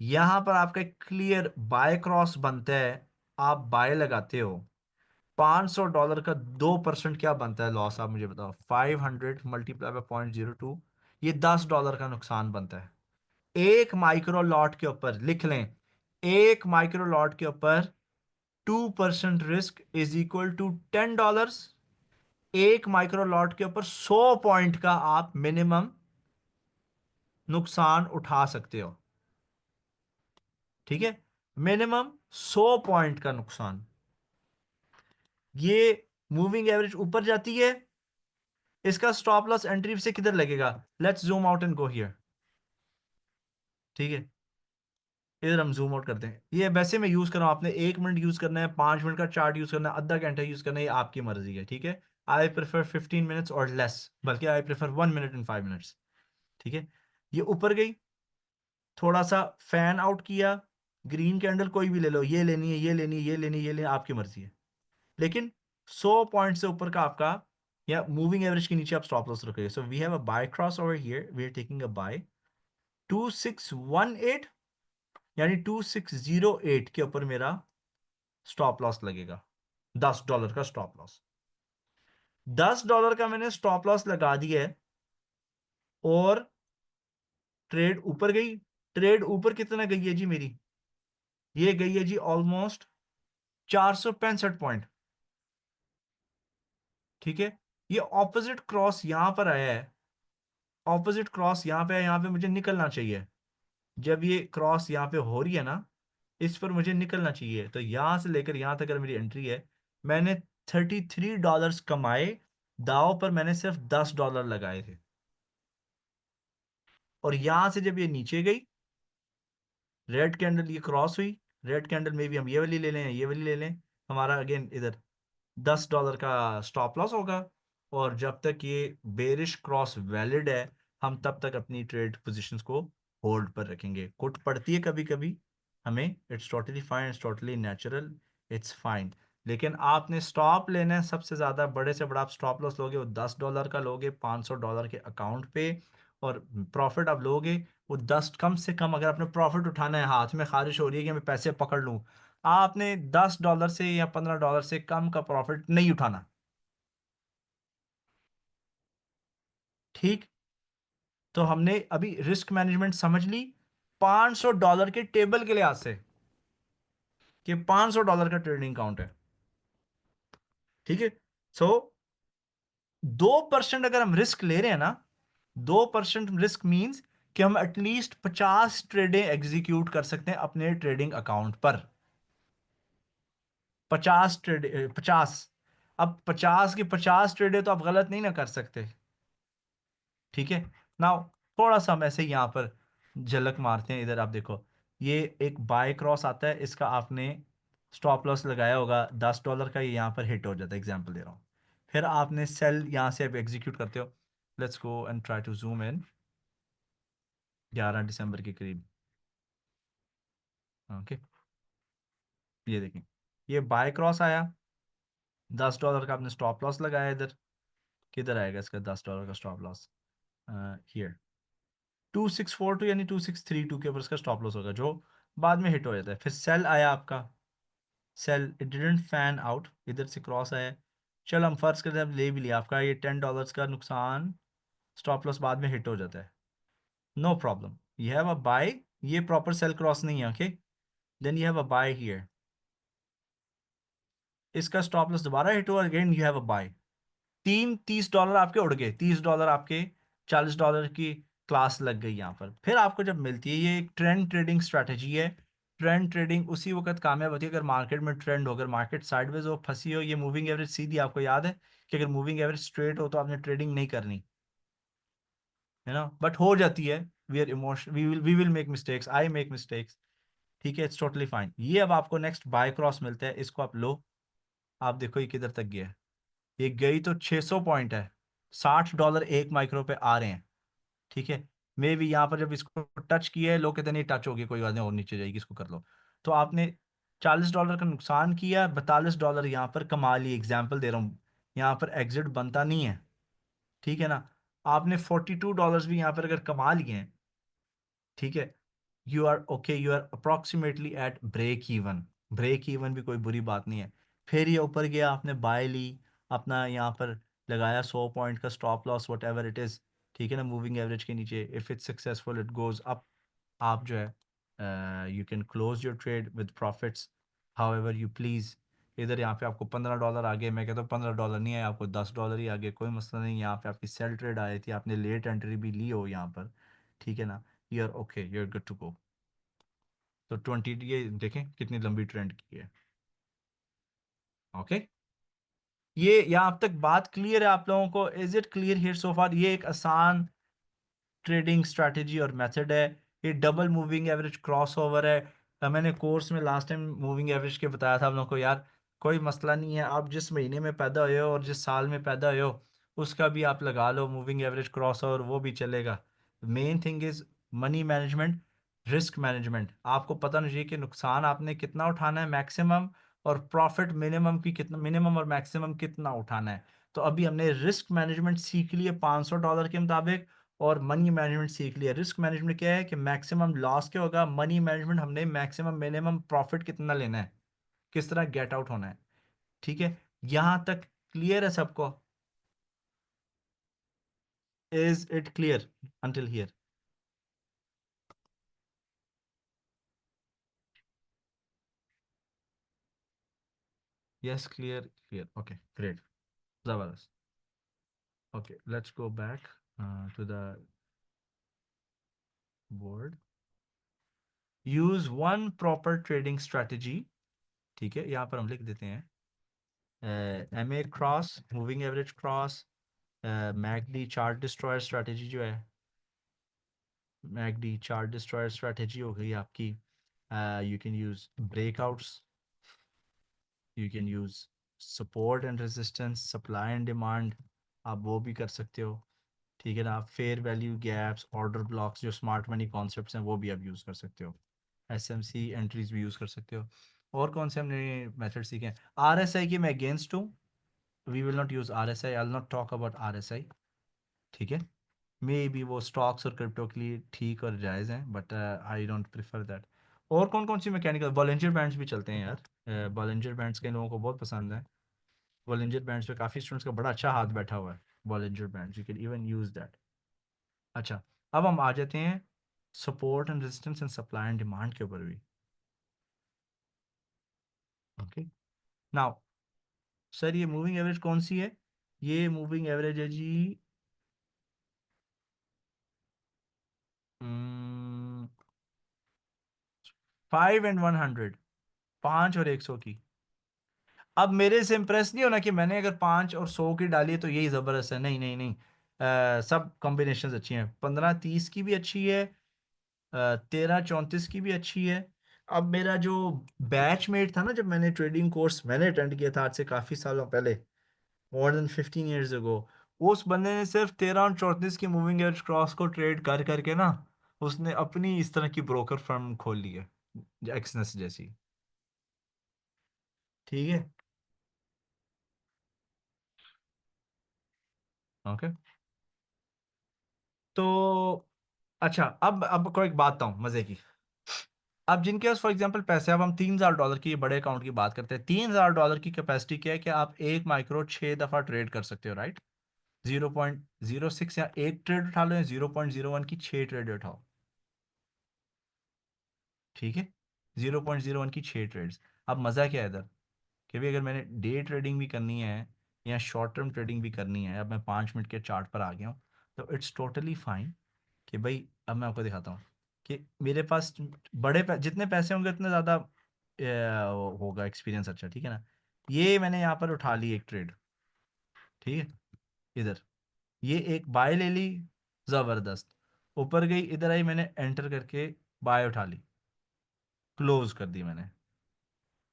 यहां पर आपका एक क्लियर बाय क्रॉस बनता है, आप बाय लगाते हो। $500 का 2% क्या बनता है लॉस, आप मुझे बताओ। 500 मल्टीप्लाई बाय 0.02, ये $10 का नुकसान बनता है। एक माइक्रो लॉट के ऊपर लिख लें, एक माइक्रो लॉट के ऊपर 2% रिस्क इज इक्वल टू $10। एक माइक्रो लॉट के ऊपर 100 पॉइंट का आप मिनिमम नुकसान उठा सकते हो। ठीक है, मिनिमम 100 पॉइंट का नुकसान। ये मूविंग एवरेज ऊपर जाती है, इसका स्टॉप लॉस एंट्री से किधर लगेगा? Let's zoom out and go here. ठीक है, इधर हम जूम आउट करते हैं। ये वैसे मैं यूज कर रहा हूं, आपने 1 मिनट यूज करना है, 5 मिनट का चार्ट यूज करना है, आधा घंटा यूज करना है, ये आपकी मर्जी है। ठीक है, आई प्रेफर 15 मिनट्स और लेस, बल्कि I prefer 1 minute and 5 minutes. ठीक है, ये ऊपर गई, थोड़ा सा फैन आउट किया, ग्रीन कैंडल कोई भी ले लो, ये लेनी है, ये लेनी है, ये लेनी है, ये लेनी है, आपकी मर्जी है। लेकिन 100 पॉइंट से ऊपर का आपका, या मूविंग एवरेज के नीचे आप स्टॉप लॉस रखोगे। So we have a buy cross over here, we are taking a buy 2618, यानी 2608 के ऊपर मेरा स्टॉप लॉस लगेगा। $10 का स्टॉप लॉस, $10 का मैंने स्टॉप लॉस लगा दिया है। और ट्रेड ऊपर गई, ट्रेड ऊपर कितना गई है जी मेरी? ये गई है जी ऑलमोस्ट 465 पॉइंट। ठीक है, ये ऑपोजिट क्रॉस यहां पर आया है, ऑपोजिट क्रॉस यहां पे है, यहां पे मुझे निकलना चाहिए। जब ये क्रॉस यहां पे हो रही है ना, इस पर मुझे निकलना चाहिए। तो यहां से लेकर यहां तक अगर मेरी एंट्री है, मैंने $33 कमाए, दाव पर मैंने सिर्फ $10 लगाए थे। और यहां से जब ये नीचे गई, रेड कैंडल ये क्रॉस हुई, रेड कैंडल में भी हम ये वाली ले लें, ये वाली ले लें, हमारा अगेन इधर $10 का स्टॉप लॉस होगा। और जब तक ये बेरिश क्रॉस वैलिड है, हम तब तक अपनी ट्रेड पोजीशंस को होल्ड पर रखेंगे। कुट पड़ती है कभी कभी हमें, it's totally fine, it's totally natural, it's fine. लेकिन आपने स्टॉप लेना है, सबसे ज्यादा बड़े से बड़ा आप स्टॉप लॉस लोगे वो $10 का लोगे, $500 के अकाउंट पे। और प्रॉफिट आप लोगे वो 10, कम से कम अगर आपने प्रॉफिट उठाना है, हाथ में खारिश हो रही है कि मैं पैसे पकड़ लूं, आपने $10 से या $15 से कम का प्रॉफिट नहीं उठाना। ठीक, तो हमने अभी रिस्क मैनेजमेंट समझ ली $500 के टेबल के लिहाज से, कि $500 का ट्रेडिंग काउंट है। ठीक है, सो 2% अगर हम रिस्क ले रहे हैं ना, 2% रिस्क मींस कि हम एटलीस्ट 50 ट्रेडें एग्जीक्यूट कर सकते हैं अपने ट्रेडिंग अकाउंट पर। 50 अब 50 की 50 ट्रेडें तो आप गलत नहीं ना कर सकते। ठीक है, नाउ थोड़ा सा हम ऐसे यहाँ पर झलक मारते हैं। इधर आप देखो, ये एक बाय क्रॉस आता है, इसका आपने स्टॉप लॉस लगाया होगा $10 का, ये यहाँ पर हिट हो जाता है, एग्जांपल दे रहा हूँ। फिर आपने सेल यहाँ से एग्जीक्यूट करते हो। Let's go and try to zoom in, 11 दिसंबर के करीब। ओके, ये देखें, ये बाय क्रॉस आया, $10 का आपने स्टॉप लॉस लगाया इधर। किधर आएगा इसका $10 का स्टॉप लॉस? हियर 2642 यानी 2632 के ऊपर इसका स्टॉप लॉस होगा, जो बाद में हिट हो जाता है। फिर सेल आया आपका, sell it didn't fan out, इधर से क्रॉस आया। चलो हम फर्ज करते हैं, अब ले भी लिया आपका ये $10 का नुकसान, स्टॉप लॉस बाद में हिट हो जाता है, no problem, you have a buy. ये प्रॉपर सेल क्रॉस नहीं है, okay, then you have a buy here. इसका स्टॉप लॉस दोबारा हिट हुआ, again you have a buy. तीन $30 आपके उड़ गए, $30 आपके, $40 की क्लास लग गई यहाँ पर। फिर आपको जब मिलती है, ये एक ट्रेंड ट्रेडिंग स्ट्रैटेजी है। ट्रेंड ट्रेडिंग उसी वक्त कामयाब होती है अगर मार्केट में ट्रेंड हो, अगर मार्केट साइडवेज हो, फंसी हो। ये मूविंग एवरेज सीधी, आपको याद है कि अगर मूविंग एवरेज स्ट्रेट हो तो आपने ट्रेडिंग नहीं करनी है ना, बट हो जाती है। We are emotion, we will make mistakes, I make mistakes. ठीक है, इट्स टोटली फाइन। ये अब आपको नेक्स्ट बाय क्रॉस मिलता है, इसको आप लो। आप देखो ये किधर तक गया है, ये गई तो 600 पॉइंट है, $60 एक माइक्रो पे आ रहे हैं। ठीक है, मे भी यहाँ पर जब इसको टच किया है, लोग कहते नहीं टच होगी, कोई बात नहीं और नीचे जाएगी, इसको कर लो। तो आपने $40 का नुकसान किया, $42 यहाँ पर कमा लिए, एग्जाम्पल दे रहा हूँ। यहाँ पर एग्जिट बनता नहीं है, ठीक है ना। आपने $42 भी यहाँ पर अगर कमा लिए हैं, ठीक है, you are okay, you are approximately at break even. Break even भी कोई बुरी बात नहीं है। फिर ये ऊपर गया, आपने बाय ली, अपना यहाँ पर लगाया 100 पॉइंट का stop loss, what ever it is, ठीक है ना, मूविंग एवरेज के नीचे, if it's successful it goes up, आप जो है you can close your trade with profits how ever you please. इधर यहाँ पे आपको $15 आ गए, मैं कहता हूँ $15 नहीं है, आपको $10 ही आ गए, कोई मसला नहीं। यहाँ पे आपकी सेल ट्रेड आई थी, आपने लेट एंट्री भी ली हो यहाँ पर, ठीक है ना, you are okay, you are good to go. तो 20, ये देखें कितनी लंबी ट्रेंड की है। ओके, ये यहाँ अब तक बात क्लियर है आप लोगों को? Is it clear here so far? ये एक आसान ट्रेडिंग स्ट्रैटेजी और मेथड है। ये double moving average cross over है। मैंने कोर्स में लास्ट टाइम मूविंग एवरेज के बताया था आप लोगों को, यार कोई मसला नहीं है, आप जिस महीने में पैदा हुए हो और जिस साल में पैदा हुए हो उसका भी आप लगा लो मूविंग एवरेज क्रॉस ओवर, वो भी चलेगा। Main thing is money management, risk management. आपको पता नहीं चाहिए कि नुकसान आपने कितना उठाना है मैक्सिमम, और प्रॉफिट मिनिमम की कितना, मिनिमम और मैक्सिमम कितना उठाना है। तो अभी हमने रिस्क मैनेजमेंट सीख लिए $500 के मुताबिक, और मनी मैनेजमेंट सीख लिया। रिस्क मैनेजमेंट क्या है कि मैक्सिमम लॉस क्या होगा, मनी मैनेजमेंट हमने मैक्सिमम मिनिमम प्रॉफिट कितना लेना है, किस तरह गेट आउट होना है। ठीक है, यहां तक क्लियर है सबको? Is it clear until here? Yes, clear clear, okay great, जबरदस्त। Okay, let's go back to the board. Use one proper trading strategy, ठीक है, यहाँ पर हम लिख देते हैं M A cross, moving average cross, MACD chart destroyer strategy जो है, मैकडी चार्ट डिस्ट्रॉयर स्ट्रेटेजी हो गई आपकी। You can use breakouts, you can use support and resistance, supply and demand, आप वो भी कर सकते हो। ठीक है ना, आप fair value gaps, order blocks, जो स्मार्ट मनी कॉन्सेप्ट्स हैं वो भी आप यूज़ कर सकते हो। एसएमसी एंट्रीज भी यूज़ कर सकते हो। और कौन से हमने मेथड सीखे हैं? आरएसआई की मैं अगेंस्ट हूँ, we will not use RSI, I will not talk about RSI, ठीक है। मे बी वो स्टॉक्स और क्रिप्टो के लिए ठीक और जायज़ हैं, but I don't prefer that. और कौन कौन सी मैकेनिकल, बॉलिंजर बैंड्स भी चलते हैं यार, बॉलिंजर बैंड्स के लोगों को बहुत पसंद है। बॉलिंजर बैंड्स पे काफ़ी स्टूडेंट्स का बड़ा अच्छा हाथ बैठा हुआ है। Bollinger bands you can even use that. अच्छा, अब हम आ जाते हैं support and resistance and supply and demand के ऊपर भी। ओके, नाउ सर ये मूविंग एवरेज कौन सी है? ये मूविंग एवरेज है जी 5 and 100, 5 और 100 की। अब मेरे से इम्प्रेस नहीं होना कि मैंने अगर 5 और 100 की डाली है तो यही ज़बरदस्त है, नहीं नहीं नहीं। सब कॉम्बिनेशन अच्छी हैं, 15-30 की भी अच्छी है, 13-34 की भी अच्छी है। अब मेरा जो बैचमेट था ना, जब मैंने ट्रेडिंग कोर्स मैंने अटेंड किया था आज से काफ़ी सालों पहले, more than 15 years ago, उस बंदे ने सिर्फ 13 और 34 की मूविंग एवरेज क्रॉस को ट्रेड कर करके ना, उसने अपनी इस तरह की ब्रोकर फर्म खोल ली है, एक्सनेस जैसी। ठीक है, ओके। तो अच्छा, अब कोई एक बात बताऊं मजे की। अब जिनके पास फॉर एग्जांपल पैसे, अब हम $3,000 की बड़े अकाउंट की बात करते हैं, $3,000 की कैपेसिटी क्या है कि आप एक माइक्रो 6 दफा ट्रेड कर सकते हो, राइट? 0.06 या एक ट्रेड उठा लो, या 0.01 की 6 ट्रेड उठाओ, ठीक है, 0.01 की 6 ट्रेड्स। अब मजा क्या है इधर, कि भी अगर मैंने डे ट्रेडिंग भी करनी है या शॉर्ट टर्म ट्रेडिंग भी करनी है, अब मैं 5 मिनट के चार्ट पर आ गया हूँ, तो इट्स टोटली फाइन। कि भाई अब मैं आपको दिखाता हूँ कि मेरे पास जितने पैसे होंगे उतने ज़्यादा होगा एक्सपीरियंस, अच्छा ठीक है ना। ये मैंने यहाँ पर उठा ली एक ट्रेड, ठीक है, इधर ये एक बाय ले ली, ज़बरदस्त, ऊपर गई, इधर आई, मैंने एंटर करके बाय उठा ली, क्लोज कर दी मैंने,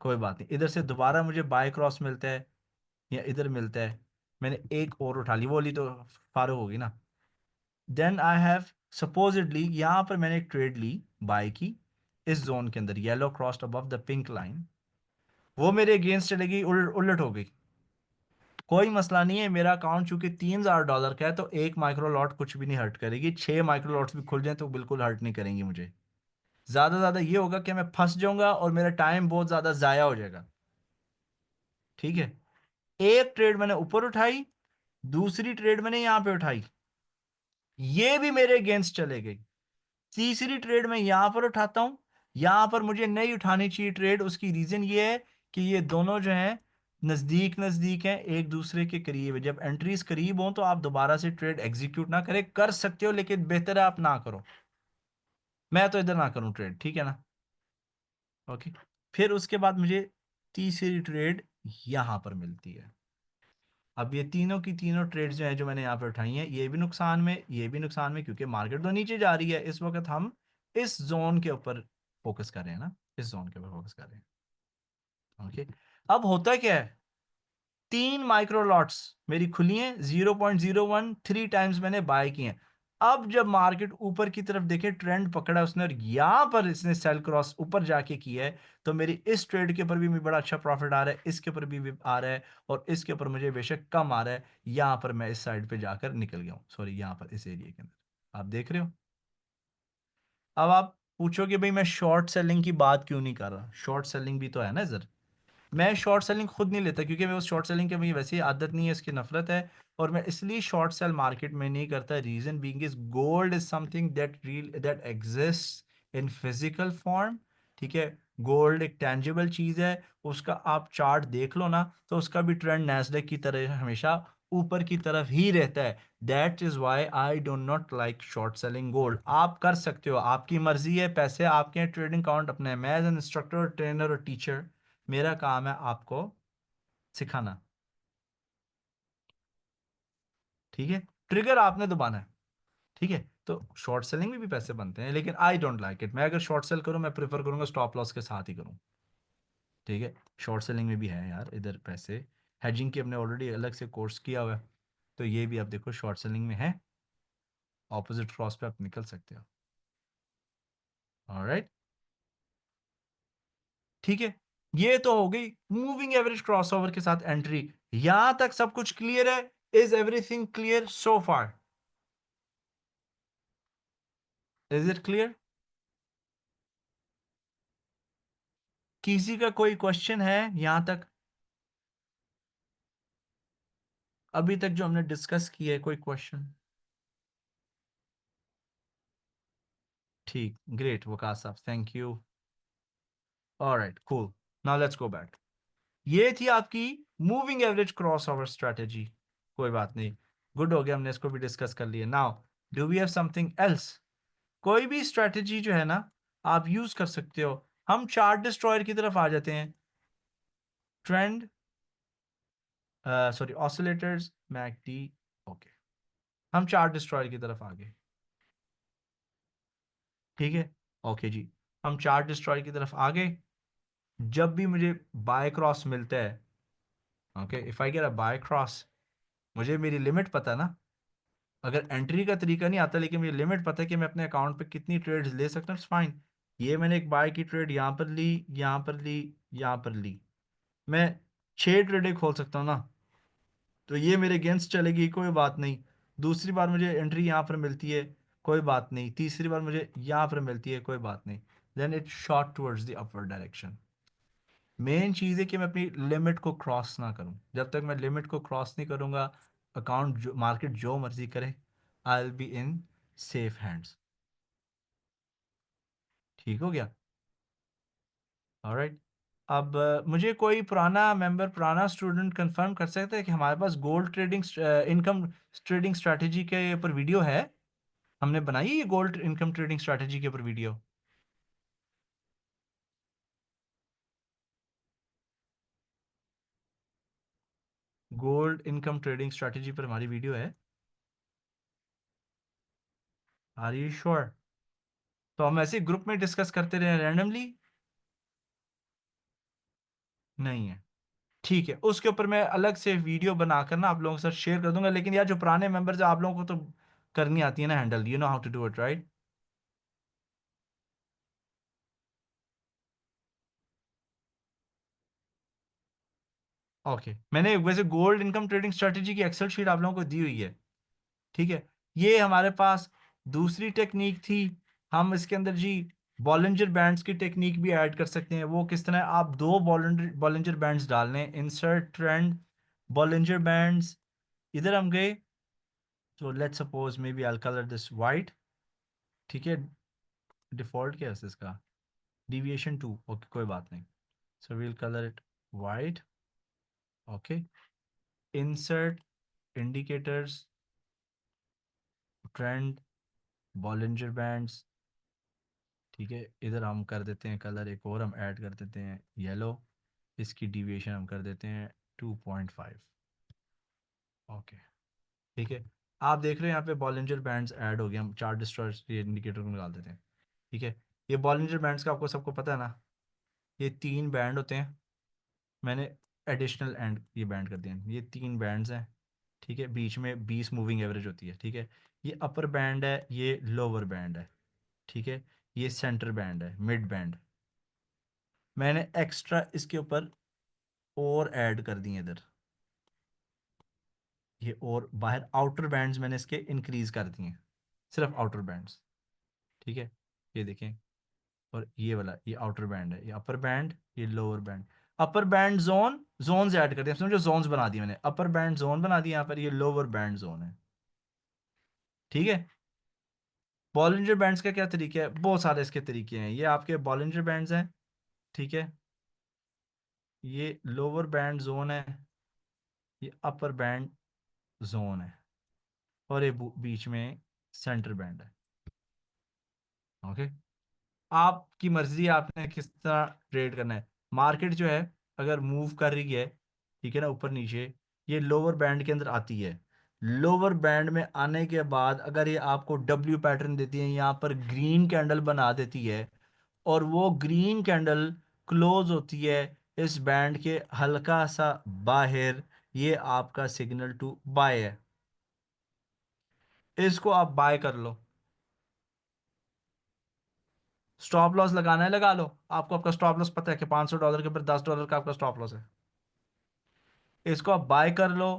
कोई बात नहीं। इधर से दोबारा मुझे बाय क्रॉस मिलता है या इधर मिलता है, मैंने एक और उठा ली, वो ली तो फारो होगी ना। देन आई हैव सपोजिटली यहाँ पर मैंने एक ट्रेड ली बाय की, इस जोन के अंदर yellow crossed above the pink line, वो मेरे अगेंस्ट चलेगी, उलट हो गई, कोई मसला नहीं है, मेरा अकाउंट चूंकि $3,000 का है, तो एक माइक्रो लॉट कुछ भी नहीं हर्ट करेगी, 6 माइक्रो लॉट्स भी खुल जाए तो बिल्कुल हर्ट नहीं करेंगी मुझे। ज्यादा ज्यादा ये होगा कि मैं फंस जाऊंगा और मेरा टाइम बहुत ज्यादा जाया हो जाएगा। ठीक है, एक ट्रेड मैंने ऊपर उठाई, दूसरी ट्रेड मैंने यहां पे उठाई, ये भी मेरे अगेंस्ट चले गई। तीसरी ट्रेड मैं यहां पर उठाता हूं, यहां पर मुझे नहीं उठानी चाहिए ट्रेड। उसकी रीजन ये है कि ये दोनों जो हैं नजदीक नजदीक हैं, एक दूसरे के करीब है। जब एंट्रीज करीब हो तो आप दोबारा से ट्रेड एग्जीक्यूट ना करें, कर सकते हो लेकिन बेहतर है आप ना करो। मैं तो इधर ना करूं ट्रेड, ठीक है ना। ओके, फिर उसके बाद मुझे तीसरी ट्रेड यहां पर मिलती है। अब ये तीनों की तीनों ट्रेड्स जो है जो मैंने यहाँ पे उठाई हैं, ये भी नुकसान में, ये भी नुकसान में, क्योंकि मार्केट तो नीचे जा रही है। इस वक्त हम इस जोन के ऊपर फोकस कर रहे हैं ना, इस जोन के ऊपर फोकस कर रहे हैं। ओके, अब होता क्या है, तीन माइक्रो लॉट्स मेरी खुली हैं, 0.013 टाइम्स मैंने बाय किए हैं। अब जब मार्केट ऊपर की तरफ देखे, ट्रेंड पकड़ा उसने और यहां पर इसने सेल क्रॉस ऊपर जाके किया है, तो मेरी इस ट्रेड के ऊपर भी मुझे बड़ा अच्छा प्रॉफिट आ रहा है, इसके ऊपर भी आ रहा है, और इसके ऊपर मुझे बेशक कम आ रहा है। यहां पर मैं इस साइड पे जाकर निकल गया हूं, सॉरी यहां पर इस एरिया के अंदर, आप देख रहे हो। अब आप पूछोगे भाई मैं शॉर्ट सेलिंग की बात क्यों नहीं कर रहा, शॉर्ट सेलिंग भी तो है ना इधर। मैं शॉर्ट सेलिंग खुद नहीं लेता, क्योंकि मैं उस शॉर्ट सेलिंग की मुझे वैसे ही आदत नहीं है, इसकी नफरत है। और मैं इसलिए शॉर्ट सेल मार्केट में नहीं करता, reason being is gold is something that exist in physical form. ठीक है, गोल्ड एक टेंजिबल चीज है, उसका आप चार्ट देख लो ना, तो उसका भी ट्रेंड नैस्डैक की तरह हमेशा ऊपर की तरफ ही रहता है। That is why I do not like short selling gold. आप कर सकते हो, आपकी मर्जी है, पैसे आपके हैं, ट्रेडिंग अकाउंट अपने हैं। मैं एज एन इंस्ट्रक्टर, ट्रेनर और टीचर, मेरा काम है आपको सिखाना। ठीक है, ट्रिगर आपने दबाना है। ठीक है, तो शॉर्ट सेलिंग में भी पैसे बनते हैं, लेकिन आई डोंट लाइक इट। मैं अगर शॉर्ट सेल करूं, मैं प्रेफर करूंगा स्टॉप लॉस के साथ ही करूं। ठीक है, शॉर्ट सेलिंग में भी है यार इधर पैसे, हेजिंग की हमने ऑलरेडी अलग से कोर्स किया हुआ है, तो ये भी आप देखो शॉर्ट सेलिंग में है, ऑपोजिट क्रॉस पे आप निकल सकते हो। ऑलराइट, ठीक है, ये तो हो गई मूविंग एवरेज क्रॉसओवर के साथ एंट्री। यहां तक सब कुछ क्लियर है? Is everything clear so far? Is it clear? किसी का कोई क्वेश्चन है यहां तक? अभी तक जो हमने डिस्कस किया है, कोई क्वेश्चन? ठीक, ग्रेट वकास साहब, thank you. Alright, cool, now let's go back. ये थी आपकी moving average cross over strategy. कोई बात नहीं, गुड हो गया, हमने इसको भी डिस्कस कर लिया। Now do we have something else? कोई भी स्ट्रैटेजी जो है ना, आप यूज कर सकते हो। हम चार्ट डिस्ट्रॉयर की तरफ आ जाते हैं। Trend, sorry oscillators, McD. Okay, हम चार्ट डिस्ट्रॉयर की तरफ आ गए। ठीक है, ओके जी, हम चार्ट डिस्ट्रॉयर की तरफ आ गए। जब भी मुझे बाय क्रॉस मिलता है, okay, if I get a buy cross, मुझे मेरी लिमिट पता है ना। अगर एंट्री का तरीका नहीं आता, लेकिन मुझे लिमिट पता है कि मैं अपने अकाउंट पे कितनी ट्रेड्स ले सकता हूँ, फाइन। ये मैंने एक बाय की ट्रेड यहाँ पर ली, यहाँ पर ली, यहाँ पर ली, मैं 6 ट्रेडें खोल सकता हूँ ना, तो ये मेरे अगेंस्ट चलेगी, कोई बात नहीं। दूसरी बार मुझे एंट्री यहाँ पर मिलती है, कोई बात नहीं। तीसरी बार मुझे यहाँ पर मिलती है, कोई बात नहीं। Then it shot towards the upward direction. Main चीज़ है कि मैं अपनी लिमिट को क्रॉस ना करूं। जब तक मैं लिमिट को क्रॉस नहीं करूंगा, अकाउंट जो मार्केट जो मर्जी करे, I will be in safe hands. ठीक हो गया? ऑलराइट, अब मुझे कोई पुराना मेंबर, पुराना स्टूडेंट कंफर्म कर सकता है कि हमारे पास gold trading income trading strategy के ऊपर वीडियो है? हमने बनाई है ये गोल्ड इनकम ट्रेडिंग स्ट्रैटेजी के ऊपर video? Gold income trading strategy पर हमारी वीडियो है? Are you sure? तो हम ऐसे ग्रुप में डिस्कस करते रहे रैंडमली? नहीं है? ठीक है, उसके ऊपर मैं अलग से वीडियो बनाकर ना आप लोगों के साथ शेयर कर दूंगा। लेकिन यार जो पुराने मेंबर्स हैं, आप लोगों को तो करनी आती है ना handle, you know how to do it, right? Okay, मैंने वैसे गोल्ड इनकम ट्रेडिंग स्ट्रेटेजी की एक्सेल शीट आप लोगों को दी हुई है। ठीक है, ये हमारे पास दूसरी टेक्निक थी। हम इसके अंदर जी बॉलिंजर बैंड्स की टेक्निक भी ऐड कर सकते हैं। वो किस तरह, आप दो बॉलिंजर बैंड्स डाल लें, इंसर्ट ट्रेंड बॉलिंजर बैंड्स, इधर हम गए, तो let's suppose maybe I colour this white, ठीक है, डिफॉल्ट क्या है इसका, डिविएशन 2, ओके कोई बात नहीं, so we'll colour it white, okay, insert indicators trend Bollinger bands, ठीक है, इधर हम कर देते हैं कलर एक और हम ऐड कर देते हैं येलो, इसकी डिविएशन हम कर देते हैं 2.5, ओके, ठीक है। आप देख रहे हैं यहाँ पे बॉलिंजर बैंड्स ऐड हो गए, हम चार्ट डिस्ट्रॉयर्स ये इंडिकेटर को निकाल देते हैं, ठीक है। ये बॉलिंजर बैंड्स का आपको सबको पता है ना, ये 3 बैंड होते हैं, मैंने एडिशनल एंड ये बैंड कर दिए हैं, ये 3 बैंड्स हैं, ठीक है, बीच में 20 मूविंग एवरेज होती है, ठीक है। ये अपर बैंड है, ये लोअर बैंड है, ठीक है, ये सेंटर बैंड है, मिड बैंड, मैंने एक्स्ट्रा इसके ऊपर और ऐड कर दिए इधर, ये और बाहर आउटर बैंड्स मैंने इसके इंक्रीज कर दिए, सिर्फ आउटर बैंड्स, ठीक है, ये देखें, और ये वाला ये आउटर बैंड है, ये अपर बैंड, ये lower band, upper band zone, zones add कर दिए, समझो जोन्स बना दिए मैंने, अपर बैंड जोन बना दिया यहाँ पर, ये लोअर बैंड जोन है, ठीक है। बॉलिंजर बैंड्स का क्या तरीका है, बहुत सारे इसके तरीके हैं, ये आपके बॉलिंजर बैंड्स हैं, ठीक है, ये लोअर बैंड जोन है, ये अपर बैंड जोन है, और ये बीच में सेंटर बैंड है, ओके। आपकी मर्जी है आपने किस तरह ट्रेड करना है। मार्केट जो है अगर मूव कर रही है, ठीक है ना, ऊपर नीचे, ये लोअर बैंड के अंदर आती है, लोअर बैंड में आने के बाद अगर ये आपको डब्ल्यू पैटर्न देती है, यहाँ पर ग्रीन कैंडल बना देती है, और वो ग्रीन कैंडल क्लोज होती है इस बैंड के हल्का सा बाहर, ये आपका सिग्नल टू बाय है, इसको आप बाय कर लो। स्टॉप लॉस लगाना है लगा लो, आपको आपका स्टॉप लॉस पता है कि $500 के ऊपर $10 का आपका स्टॉप लॉस है, इसको आप बाय कर लो।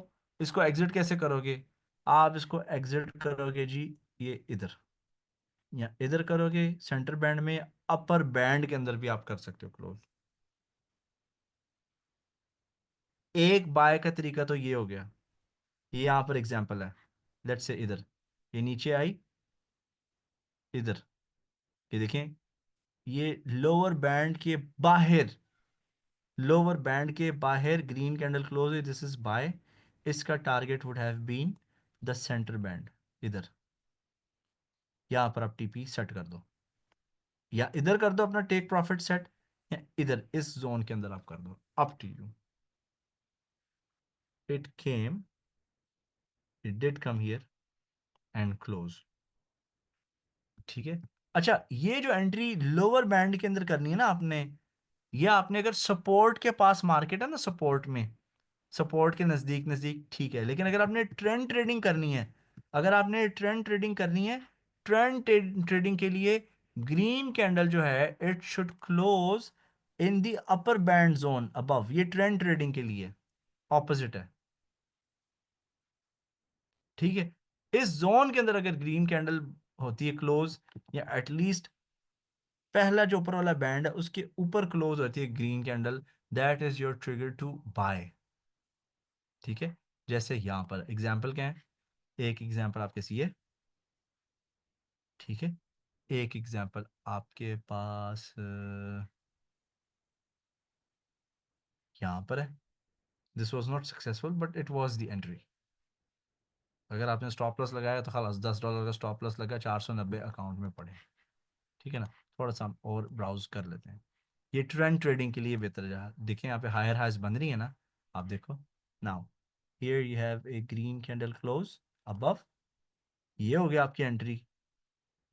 इसको एग्जिट कैसे करोगे, आप इसको एग्जिट करोगे जी, ये इधर, या इधर करोगे सेंटर बैंड में, अपर बैंड के अंदर भी आप कर सकते हो क्लोज। एक बाय का तरीका तो ये हो गया, ये यहां पर एग्जांपल है, लेट्स से इधर ये नीचे आई, इधर ये देखें, ये लोअर बैंड के बाहर, लोअर बैंड के बाहर ग्रीन कैंडल क्लोज है, दिस इज बाय, इसका target would have been the centre band, इधर, यहाँ पर आप टीपी सेट कर दो, या इधर कर दो अपना टेक प्रॉफिट सेट, या इधर इस जोन के अंदर आप कर दो, up to you. It came, it did come here and close, ठीक है। अच्छा, ये जो एंट्री लोअर बैंड के अंदर करनी है ना आपने, ये आपने अगर सपोर्ट के पास मार्केट है ना, सपोर्ट में, सपोर्ट के नज़दीक नज़दीक ठीक है, लेकिन अगर आपने ट्रेंड ट्रेडिंग करनी है, अगर आपने ट्रेंड ट्रेडिंग करनी है, ट्रेंड ट्रेडिंग के लिए ग्रीन कैंडल जो है it should close in the upper band zone above, ये ट्रेंड ट्रेडिंग के लिए ऑपोजिट है, ठीक है। इस जोन के अंदर अगर ग्रीन कैंडल होती है क्लोज, या एटलीस्ट पहला जो ऊपर वाला बैंड है उसके ऊपर क्लोज होती है green candle, that is your trigger to buy, ठीक है। जैसे यहां पर एग्जांपल क्या है, एक एग्जांपल आपके लिए, ठीक है, एक एग्जांपल आपके पास यहाँ पर है, this was not successful but it was the entry, अगर आपने स्टॉप लॉस लगाया तो खलास $10 का स्टॉप लॉस लगा, 490 अकाउंट में पड़े, ठीक है ना। थोड़ा सा हम और ब्राउज कर लेते हैं, ये ट्रेंड ट्रेडिंग के लिए बेहतर है, देखिए यहाँ पे हायर हाइज बन रही है ना, आप देखो, now here you have a green candle close above, ये हो गया आपकी एंट्री,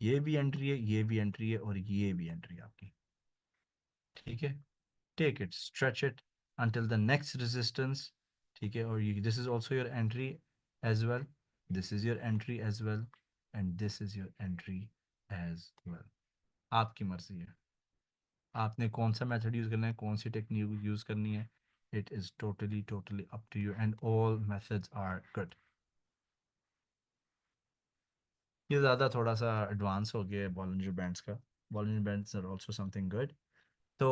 ये भी एंट्री है, ये भी एंट्री है, और ये भी एंट्री है आपकी, ठीक है। Take it, stretch it until the next resistance, ठीक है, और ये this is also your entry as well, this is your entry as well, and this is your entry as well, आपकी मर्जी है, आपने कौन सा मेथड यूज करना है, कौन सी टेक्निक यूज करनी है, it is totally totally up to you and all methods are good. ये ज़्यादा थोड़ा सा एडवांस हो गया है बॉलिंजर बैंड्स का, Bollinger bands are also something good. तो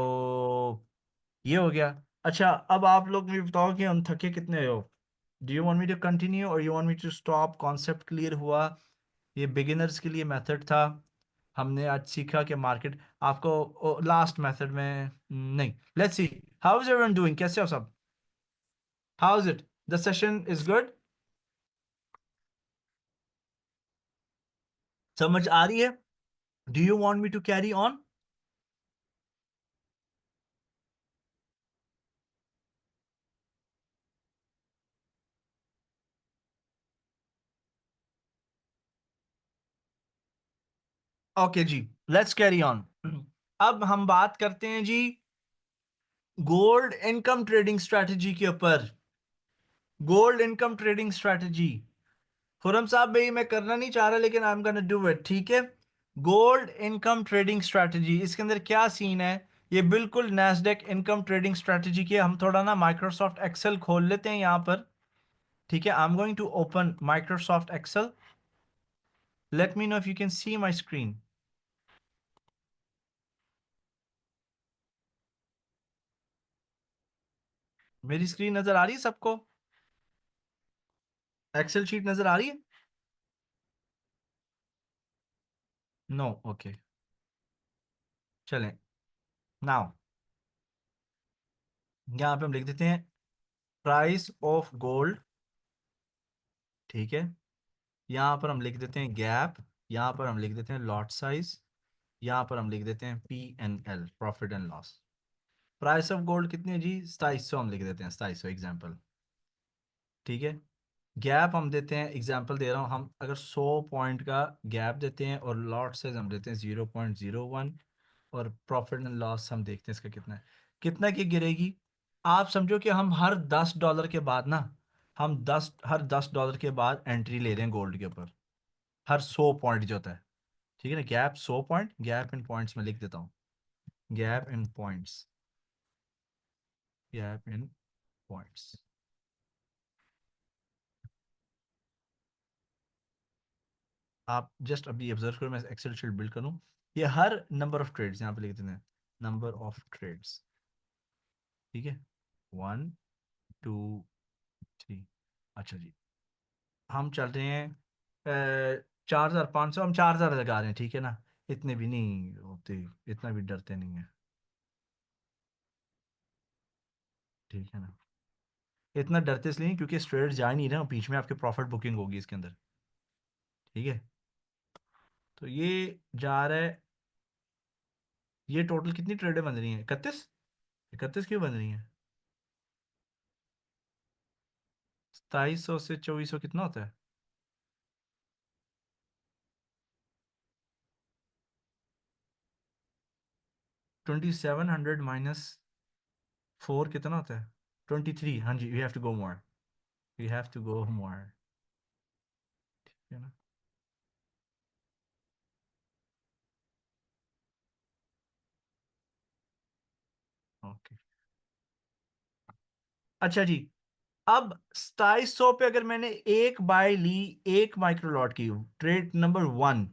ये हो गया। अच्छा, अब आप लोग मुझे बताओ कि हम थके कितने हो। Do you want me to continue और you want me to stop? Concept clear हुआ? ये बिगिनर्स के लिए मेथड था। हमने आज सीखा कि मार्केट आपको लास्ट मेथड में नहीं। Let's see how is everyone doing, कैसे हो सब? How is it? The session is good? समझ आ रही है? Do you want me to carry on? Okay जी, लेट्स कैरी ऑन। अब हम बात करते हैं जी गोल्ड इनकम ट्रेडिंग स्ट्रेटजी के ऊपर। Gold income trading strategy. Khurram साहब भाई, मैं करना नहीं चाह रहा लेकिन I am gonna do it, ठीक है? गोल्ड इनकम ट्रेडिंग स्ट्रेटजी, इसके अंदर क्या सीन है? ये बिल्कुल नैस्डैक इनकम ट्रेडिंग स्ट्रेटजी की है। हम थोड़ा ना माइक्रोसॉफ्ट एक्सेल खोल लेते हैं यहां पर, ठीक है? I am going to open Microsoft Excel. Let me know if you can see my screen. मेरी स्क्रीन नजर आ रही है सबको? एक्सेल शीट नजर आ रही है? No, okay. चलें, नाउ यहां पे हम लिख देते हैं प्राइस ऑफ गोल्ड, ठीक है? यहां पर हम लिख देते हैं गैप, यहां पर हम लिख देते हैं लॉट साइज, यहां पर हम लिख देते हैं P&L, profit and loss. Price of gold कितनी है जी? 2700 हम लिख देते हैं, 2700 एग्जाम्पल, ठीक है? गैप हम देते हैं, एग्जाम्पल दे रहा हूँ, हम अगर 100 पॉइंट का गैप देते हैं और लॉट साइज हम देते हैं 0.01, और प्रॉफिट एंड लॉस हम देखते हैं इसका कितना है। कितना की गिरेगी? आप समझो कि हम हर $10 के बाद ना, हर $10 के बाद एंट्री ले रहे हैं गोल्ड के ऊपर, हर 100 पॉइंट जो होता है, ठीक है ना? Gap 100 point, gap in points में लिख देता हूँ, gap in points, gap in points. आप जस्ट अभी ऑब्जर्व करो, मैं एक्सेल शीट बिल्ड करूँ। ये हर नंबर ऑफ ट्रेड्स यहाँ पे लिख देते हैं, नंबर ऑफ ट्रेड्स, ठीक है? 1 2 3। अच्छा जी, हम चल रहे हैं 4500, हम 4000 लगा रहे हैं, ठीक है ना? इतने भी नहीं होते, इतना भी डरते नहीं है, ठीक है ना? इतना डरते इसलिए नहीं क्योंकि स्ट्रेट जा ही नहीं रहे हैं, बीच में आपके प्रॉफिट बुकिंग होगी इसके अंदर, ठीक है? तो ये जा रहा है। ये टोटल कितनी ट्रेडें बन रही हैं? 31। 31 क्यों बन रही हैं? 2700 से 2400 कितना होता है? 2700 माइनस 4 कितना होता है? 23। हाँ जी, you have to go more, you have to go more, ठीक है ना? ओके, अच्छा जी। अब 2700 पे अगर मैंने एक बाय ली, एक माइक्रो लॉट की, ट्रेड नंबर 1,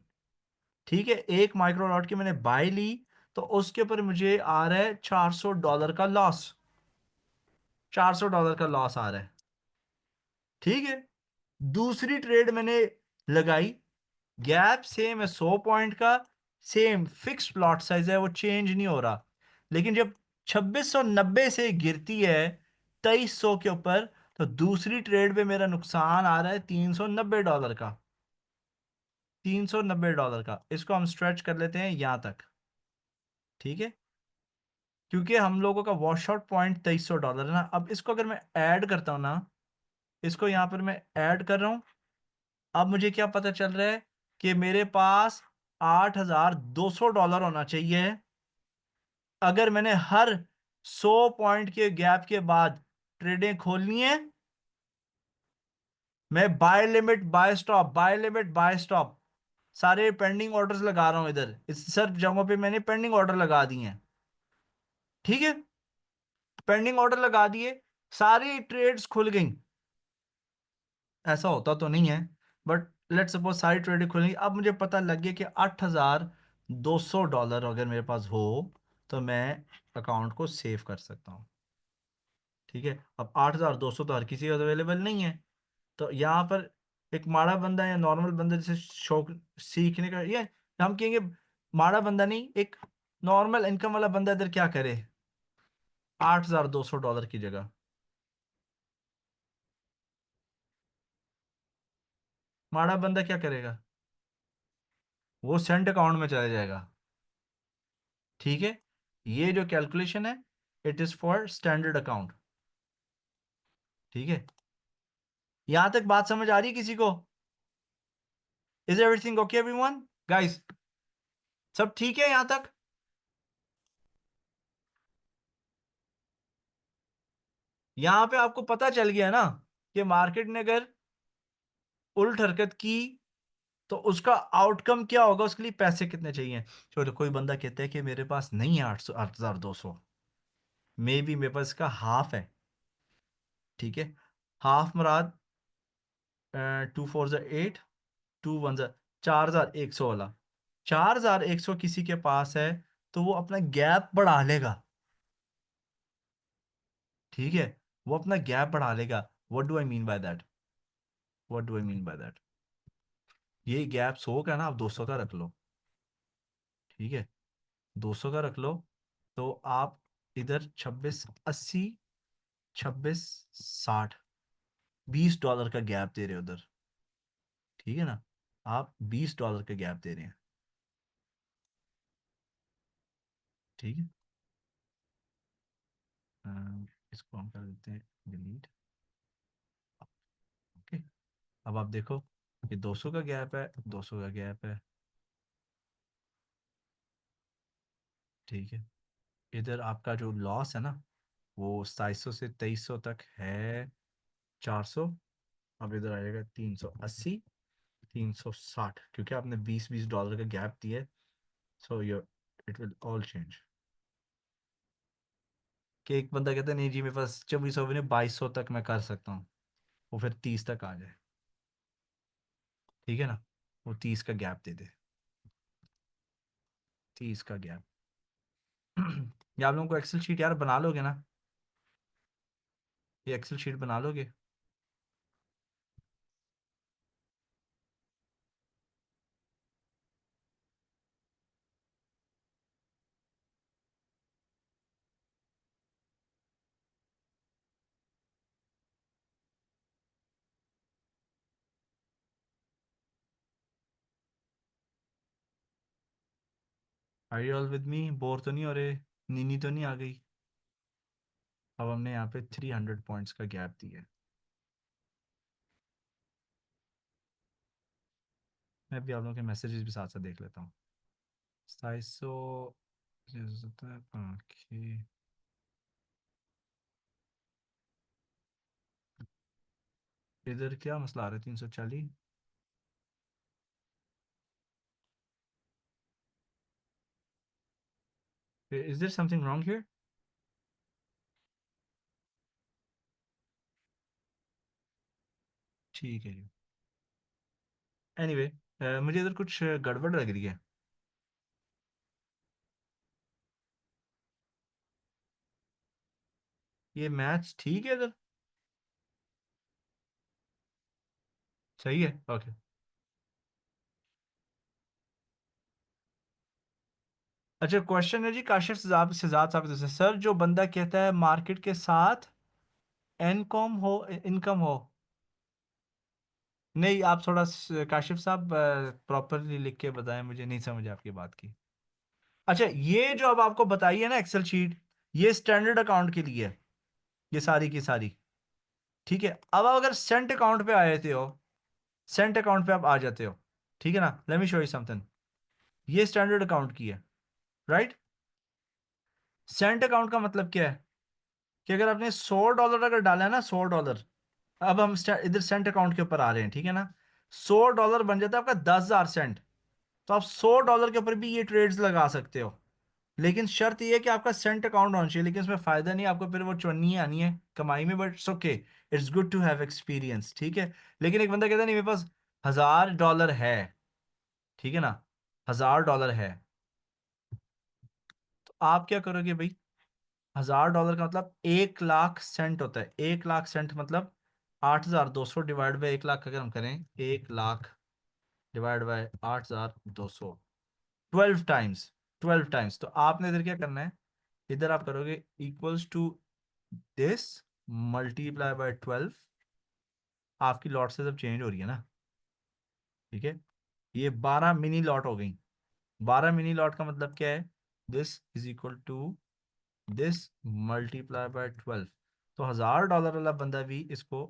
ठीक है? एक माइक्रो लॉट की मैंने बाय ली, तो उसके ऊपर मुझे आ रहा है $400 का लॉस, $400 का लॉस आ रहा है, ठीक है? दूसरी ट्रेड मैंने लगाई, गैप सेम है 100 पॉइंट का, सेम फिक्स्ड लॉट साइज है, वो चेंज नहीं हो रहा। लेकिन जब 2690 से गिरती है 2300 के ऊपर, तो दूसरी ट्रेड पे मेरा नुकसान आ रहा है $390 का, $390 का। इसको हम स्ट्रेच कर लेते हैं यहां तक, ठीक है? क्योंकि हम लोगों का वॉश आउट पॉइंट $2300 है ना। अब इसको अगर मैं ऐड करता हूं ना, इसको यहां पर मैं ऐड कर रहा हूं, अब मुझे क्या पता चल रहा है कि मेरे पास $8200 होना चाहिए अगर मैंने हर 100 पॉइंट के गैप के बाद ट्रेडें खोलनी है। मैं buy limit buy stop, buy limit buy stop, सारे पेंडिंग ऑर्डर्स लगा रहा हूं इधर, इस सब जगहों पे मैंने पेंडिंग ऑर्डर लगा दिए हैं, ठीक है? पेंडिंग ऑर्डर लगा दिए, सारी ट्रेड्स खुल गई। ऐसा होता तो नहीं है, बट लेट्स सपोज सारी ट्रेडें खुल गई। अब मुझे पता लग गया कि 8000 $200 अगर मेरे पास हो तो मैं अकाउंट को सेव कर सकता हूँ। ठीक है, अब 8,200 तो हर किसी का अवेलेबल नहीं है। तो यहाँ पर एक माड़ा बंदा या नॉर्मल बंदा जैसे शौक सीखने का, ये हम कहेंगे माड़ा बंदा नहीं, एक नॉर्मल इनकम वाला बंदा इधर क्या करे $8,200 की जगह? माड़ा बंदा क्या करेगा? वो सेंट अकाउंट में चला जाएगा। ठीक है, ये जो कैलकुलेशन है, it is for standard account. ठीक है, यहां तक बात समझ आ रही है किसी को? Is everything okay everyone guys? सब ठीक है यहां तक? यहां पे आपको पता चल गया ना कि मार्केट ने अगर उल्ट हरकत की तो उसका आउटकम क्या होगा, उसके लिए पैसे कितने चाहिए। चलो कोई बंदा कहता है कि मेरे पास नहीं है 8,200, मे बी मेरे पास का हाफ है। ठीक है, हाफ मुराद 2 4 8, 2 1 4,100 वाला। 4,100 किसी के पास है तो वो अपना गैप बढ़ा लेगा। ठीक है, वो अपना गैप बढ़ा लेगा। What do I mean by that? What do I mean by that? ये गैप 100 का ना, आप 200 का रख लो। ठीक है, 200 का रख लो। तो आप इधर 2680, 2660, $20 का गैप दे रहे हो उधर। ठीक है ना, आप $20 का गैप दे रहे हैं। ठीक है, इसको हम कर देते हैं डिलीट। ओके, अब आप देखो, ये 200 का गैप है, 200 का गैप है। ठीक है, इधर आपका जो लॉस है ना, वो 2700 से 2300 तक है 400। अब इधर आएगा 380, 360, क्योंकि आपने 20-20 डॉलर का गैप दिया है। So your it will all change. कि एक बंदा कहता है नहीं जी मेरे पास 2400 भी नहीं, 2200 तक मैं कर सकता हूँ, वो फिर 30 तक आ जाए। ठीक है ना, वो 30 का गैप दे दे, 30 का गैप। ये आप लोगों को एक्सेल शीट यार बना लोगे ना? ये एक्सेल शीट बना लोगे? Are you all with me? Bore तो नहीं हो रहे? नीनी तो नहीं आ गई? अब हमने यहाँ पे 300 पॉइंट्स का गैप दिया है। मैं भी आप लोगों के मैसेजेस भी साथ साथ देख लेता हूँ। 2700, ओके। इधर क्या मसला आ रहा है? 340। Is there something wrong here? ठीक है जी। एनीवे, मुझे इधर कुछ गड़बड़ लग रही है। ये मैथ्स ठीक है इधर? सही है, ओके। अच्छा, क्वेश्चन है जी काशिफ सिजाद साहब से, सर जो बंदा कहता है मार्केट के साथ इनकम हो, इनकम हो। नहीं, आप थोड़ा काशिफ साहब प्रॉपरली लिख के बताएं, मुझे नहीं समझ आपकी बात की। अच्छा, ये जो अब आपको बताइए ना एक्सेल शीट, ये स्टैंडर्ड अकाउंट के लिए है, ये सारी की सारी। ठीक है, अब आप अगर सेंट अकाउंट पे आ जाते हो, सेंट अकाउंट पे आप आ जाते हो। ठीक है ना, let me show you something. ये स्टैंडर्ड अकाउंट की है, राइट? सेंट अकाउंट का मतलब क्या है कि अगर आपने $100 अगर डाला है ना, $100, अब हम इधर सेंट अकाउंट के ऊपर आ रहे हैं। ठीक है ना, $100 बन जाता है आपका 10,000 सेंट। तो आप $100 के ऊपर भी ये ट्रेड्स लगा सकते हो, लेकिन शर्त ये है कि आपका सेंट अकाउंट होना चाहिए। लेकिन इसमें फायदा नहीं, आपको फिर वो चुननी आनी है कमाई में, but it's okay, it's good to have experience. ठीक है, लेकिन एक बंदा कहता है नहीं मेरे पास $1,000 है। ठीक है ना, $1,000 है, आप क्या करोगे भाई, $1000 का मतलब 1 लाख सेंट होता है। 1 लाख सेंट मतलब 8200 डिवाइड बाई 1 लाख, अगर हम करें 1 lakh divide by 8200, 12 times. 12 times, तो आपने इधर क्या करना है, इधर आप करोगे equals to this multiply by 12। आपकी लॉट से जब चेंज हो रही है ना, ठीक है, ये 12 मिनी लॉट हो गई। 12 मिनी लॉट का मतलब क्या है, this is equal to this multiply by 12। तो $1000 वाला बंदा भी इसको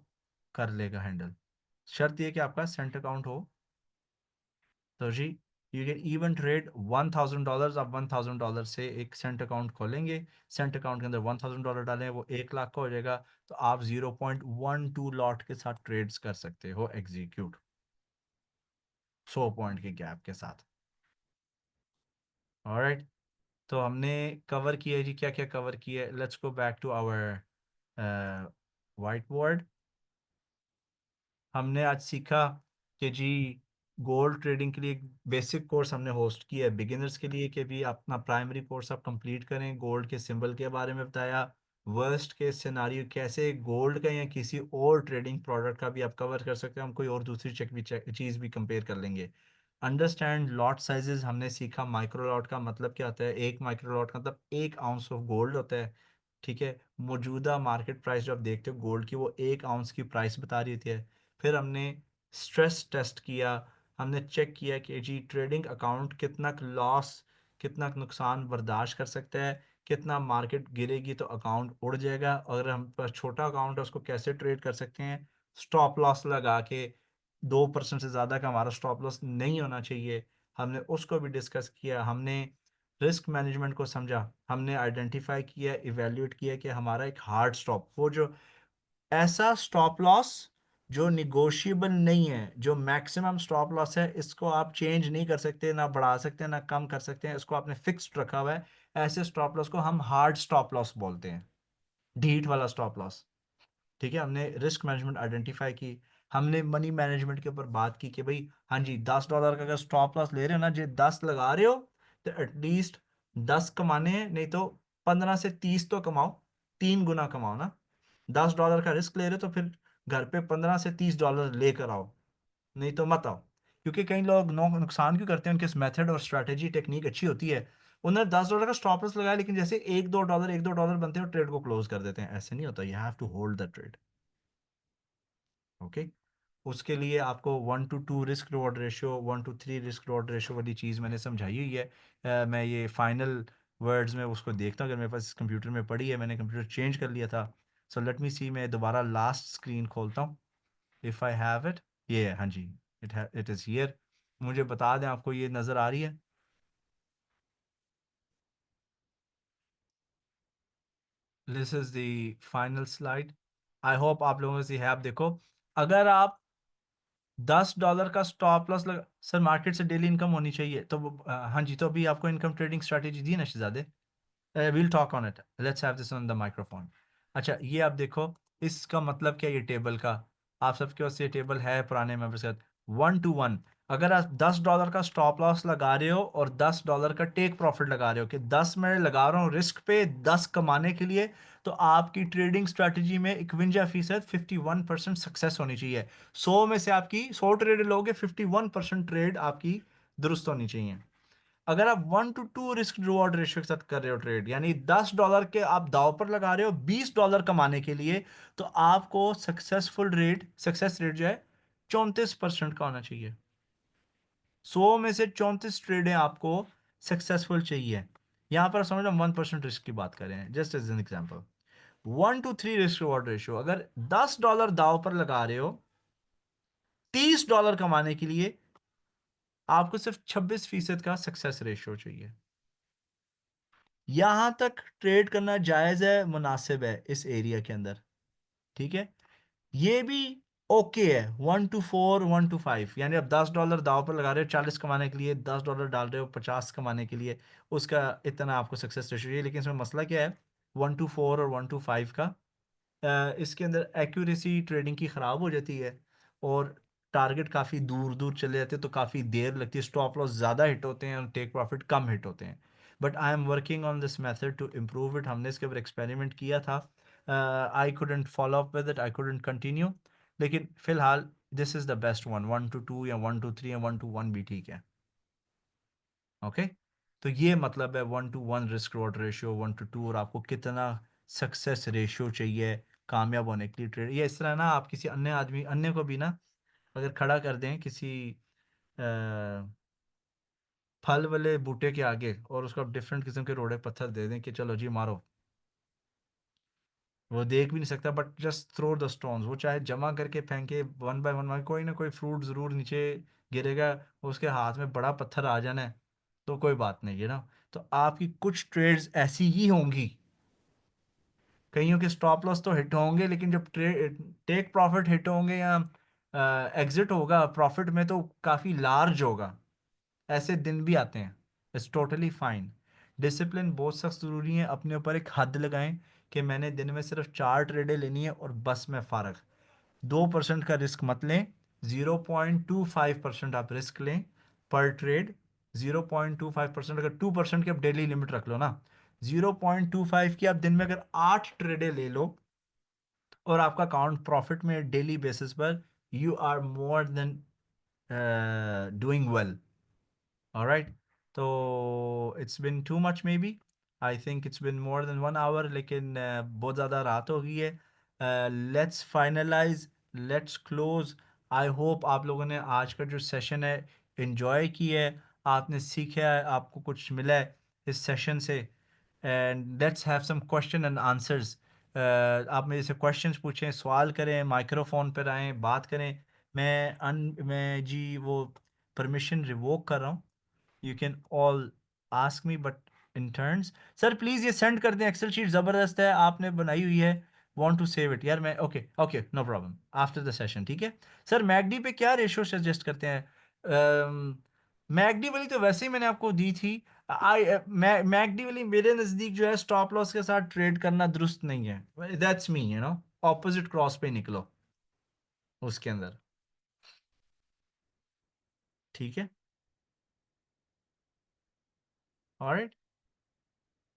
कर लेगा हैंडल। शर्त ये कि आपका सेंट अकाउंट हो। तो जी, यू कैन इवन ट्रेड $1000। आप $1000 से एक सेंट अकाउंट खोलेंगे, सेंट अकाउंट के अंदर $1000 डालें, वो 1 लाख का हो जाएगा। तो आप 0.12 लॉट के साथ ट्रेड्स कर सकते हो एग्जीक्यूट, 100 पॉइंट के गैप के साथ। ऑलराइट, तो हमने कवर किया है जी, क्या क्या कवर किया है। Let's go back to our white board. हमने आज सीखा कि जी, गोल्ड ट्रेडिंग के लिए एक बेसिक कोर्स हमने होस्ट किया है बिगिनर्स के लिए, कि भी अपना प्राइमरी कोर्स आप कंप्लीट करें। गोल्ड के सिंबल के बारे में बताया, वर्स्ट के सिनारियो कैसे गोल्ड का या किसी और ट्रेडिंग प्रोडक्ट का भी आप कवर कर सकते हैं। हम कोई और दूसरी चीज़ भी कंपेयर कर लेंगे। अंडरस्टैंड लॉट साइजेस हमने सीखा। माइक्रो लॉट का मतलब क्या होता है, एक माइक्रो लॉट का मतलब 1 आउंस ऑफ गोल्ड होता है। ठीक है, मौजूदा मार्केट प्राइस जो आप देखते हो गोल्ड की, वो 1 आउंस की प्राइस बता रही थी। फिर हमने स्ट्रेस टेस्ट किया। हमने चेक किया कि जी ट्रेडिंग अकाउंट कितना लॉस, कितना नुकसान बर्दाश्त कर सकता है, कितना मार्केट गिरेगी तो अकाउंट उड़ जाएगा। अगर हम पास छोटा अकाउंट है उसको कैसे ट्रेड कर सकते हैं, स्टॉप लॉस लगा के। 2% से ज़्यादा का हमारा स्टॉप लॉस नहीं होना चाहिए, हमने उसको भी डिस्कस किया। हमने रिस्क मैनेजमेंट को समझा, हमने आइडेंटिफाई किया, इवेल्यूएट किया कि हमारा एक हार्ड स्टॉप, वो जो ऐसा स्टॉप लॉस जो निगोशिएबल नहीं है, जो मैक्सिमम स्टॉप लॉस है, इसको आप चेंज नहीं कर सकते, ना बढ़ा सकते ना कम कर सकते हैं, इसको आपने फिक्स्ड रखा हुआ है। ऐसे स्टॉप लॉस को हम हार्ड स्टॉप लॉस बोलते हैं, ढीठ वाला स्टॉप लॉस। ठीक है, हमने रिस्क मैनेजमेंट आइडेंटिफाई की। हमने मनी मैनेजमेंट के ऊपर बात की कि भाई हाँ जी, $10 का अगर स्टॉप लॉस ले रहे हो ना, जो 10 लगा रहे हो, तो एटलीस्ट 10 कमाने हैं, नहीं तो 15 से 30 तो कमाओ, 3 गुना कमाओ ना। $10 का रिस्क ले रहे हो तो फिर घर पे $15 से 30 लेकर आओ, नहीं तो मत आओ। क्योंकि कई लोग नुकसान क्यों करते हैं, उनके मेथड और स्ट्रैटेजी टेक्निक अच्छी होती है, उन्होंने $10 का स्टॉप लॉस लगाया, लेकिन जैसे एक दो डॉलर बनते हैं ट्रेड को क्लोज कर देते हैं। ऐसे नहीं होता, you have to hold the trade. Okay, उसके लिए आपको 1 to 2 risk reward ratio, 1 to 3 risk reward ratio वाली चीज़ मैंने समझाई हुई है। मैं ये फाइनल वर्ड्स में उसको देखता हूँ, अगर मेरे पास कंप्यूटर में पड़ी है, मैंने कंप्यूटर चेंज कर लिया था। सो लेट मी सी, मैं दोबारा लास्ट स्क्रीन खोलता हूँ, इफ़ आई हैव इट। ये है, हाँ जी, इट इज़ हियर। मुझे बता दें, आपको ये नज़र आ रही है? This is the final slide. I hope आप लोगों से है। आप देखो, अगर आप $10 का स्टॉप लॉस लगा, सर मार्केट से डेली इनकम होनी चाहिए, तो हाँ जी, तो अभी आपको इनकम ट्रेडिंग स्ट्रैटेजी दी ना शहजादे। Will talk on it, let's have this on the microphone. अच्छा, ये आप देखो, इसका मतलब क्या है, ये टेबल का, आप सबके पास ये टेबल है पुराने मेंबर्स का। 1 to 1, अगर आप $10 का स्टॉप लॉस लगा रहे हो और $10 का टेक प्रॉफिट लगा रहे हो, कि 10 मैं लगा रहा हूँ रिस्क पे 10 कमाने के लिए, तो आपकी ट्रेडिंग स्ट्रैटेजी में 51%, 51% सक्सेस होनी चाहिए। 100 में से आपकी 100 ट्रेड लोगे, 51% ट्रेड आपकी दुरुस्त होनी चाहिए। अगर आप 1 to 2 रिस्क रिवॉर्ड रेशियो के साथ कर रहे हो ट्रेड, यानी $10 के आप दाव पर लगा रहे हो $20 कमाने के लिए, तो आपको सक्सेस रेट जो है 34% का होना चाहिए। 100 में से 34 ट्रेडें आपको सक्सेसफुल चाहिए। यहां पर समझ लो 1% रिस्क की बात करें, just as an example. 1 to 3 risk reward ratio, अगर $10 दाव पर लगा रहे हो $30 कमाने के लिए, आपको सिर्फ 26% का सक्सेस रेशियो चाहिए। यहां तक ट्रेड करना जायज है, मुनासिब है इस एरिया के अंदर। ठीक है, ये भी ओके है। 1 to 4, 1 to 5, यानी आप $10 दाव पर लगा रहे हो 40 कमाने के लिए, $10 डाल रहे हो 50 कमाने के लिए, उसका इतना आपको सक्सेस रेशियो है। लेकिन इसमें मसला क्या है, 1 to 4 और 1 to 5 का, इसके अंदर एक्यूरेसी ट्रेडिंग की ख़राब हो जाती है, और टारगेट काफ़ी दूर दूर चले जाते हैं, तो काफ़ी देर लगती है, स्टॉप लॉस ज़्यादा हिट होते हैं और टेक प्रॉफिट कम हिट होते हैं। But I am working on this method to improve it. हमने इसके ऊपर एक्सपेरिमेंट किया था, I couldn't follow up with it, I couldn't continue, लेकिन फिलहाल this is the best one, 1 to 2 या 1 to 3 या 1 to 1 भी ठीक है। ओके, तो ये मतलब है 1 to 1 risk road ratio, 1 to 2, और आपको कितना सक्सेस रेशियो चाहिए कामयाब होने के लिए ट्रेड। ये इस तरह ना, आप किसी अन्य आदमी, अन्य को भी ना अगर खड़ा कर दें किसी अ, फल वाले बूटे के आगे, और उसको आप डिफरेंट किस्म के रोड़े पत्थर दे दें कि चलो जी मारो, वो देख भी नहीं सकता, but just throw the stones, वो चाहे जमा करके फेंके 1 by 1, कोई ना कोई फ्रूट ज़रूर नीचे गिरेगा, उसके हाथ में बड़ा पत्थर आ जाना है, तो कोई बात नहीं है ना। तो आपकी कुछ ट्रेड्स ऐसी ही होंगी, कईयों के स्टॉप लॉस तो हिट होंगे, लेकिन जब टेक प्रॉफिट हिट होंगे या एग्जिट होगा प्रॉफिट में, तो काफ़ी लार्ज होगा। ऐसे दिन भी आते हैं, इट्स टोटली फाइन। डिसिप्लिन बहुत सख्त ज़रूरी है। अपने ऊपर एक हद लगाएं कि मैंने दिन में सिर्फ 4 ट्रेडें लेनी है और बस मैं फारग। 2% का रिस्क मत लें, 0.25% आप रिस्क लें पर ट्रेड। 0.25%, अगर 2% की आप डेली लिमिट रख लो ना, 0.25 की आप दिन में अगर 8 ट्रेडें ले लो और आपका अकाउंट प्रॉफिट में डेली बेसिस पर, you are more than doing well. Alright, तो it's been too much maybe, I think it's been more than 1 hour, लेकिन बहुत ज़्यादा रात हो गई है। Let's finalise, let's close. I hope आप लोगों ने आज का जो सेशन है इन्जॉय किया है, आपने सीखा है, आपको कुछ मिला है इस सेशन से। And let's have some question and answers. आप मेरे से क्वेश्चंस पूछें, सवाल करें, माइक्रोफोन पर आएँ, बात करें। मैं जी वो परमिशन रिवोक कर रहा हूँ। You can all ask me but in turns. Sir please ये सेंड कर दें, एक्सेल शीट ज़बरदस्त है, आपने बनाई हुई है, वांट टू सेव इट यार। मैं okay okay, no problem, after the session, ठीक है। सर मैकडी पे क्या रेशियो सजेस्ट करते हैं? मैकडी वाली तो वैसे ही मैंने आपको दी थी। आई मैकडी वाली मेरे नज़दीक जो है स्टॉप लॉस के साथ ट्रेड करना दुरुस्त नहीं है। दैट्स मी, ऑपोजिट क्रॉस पे निकलो उसके अंदर, ठीक है। ऑलराइट,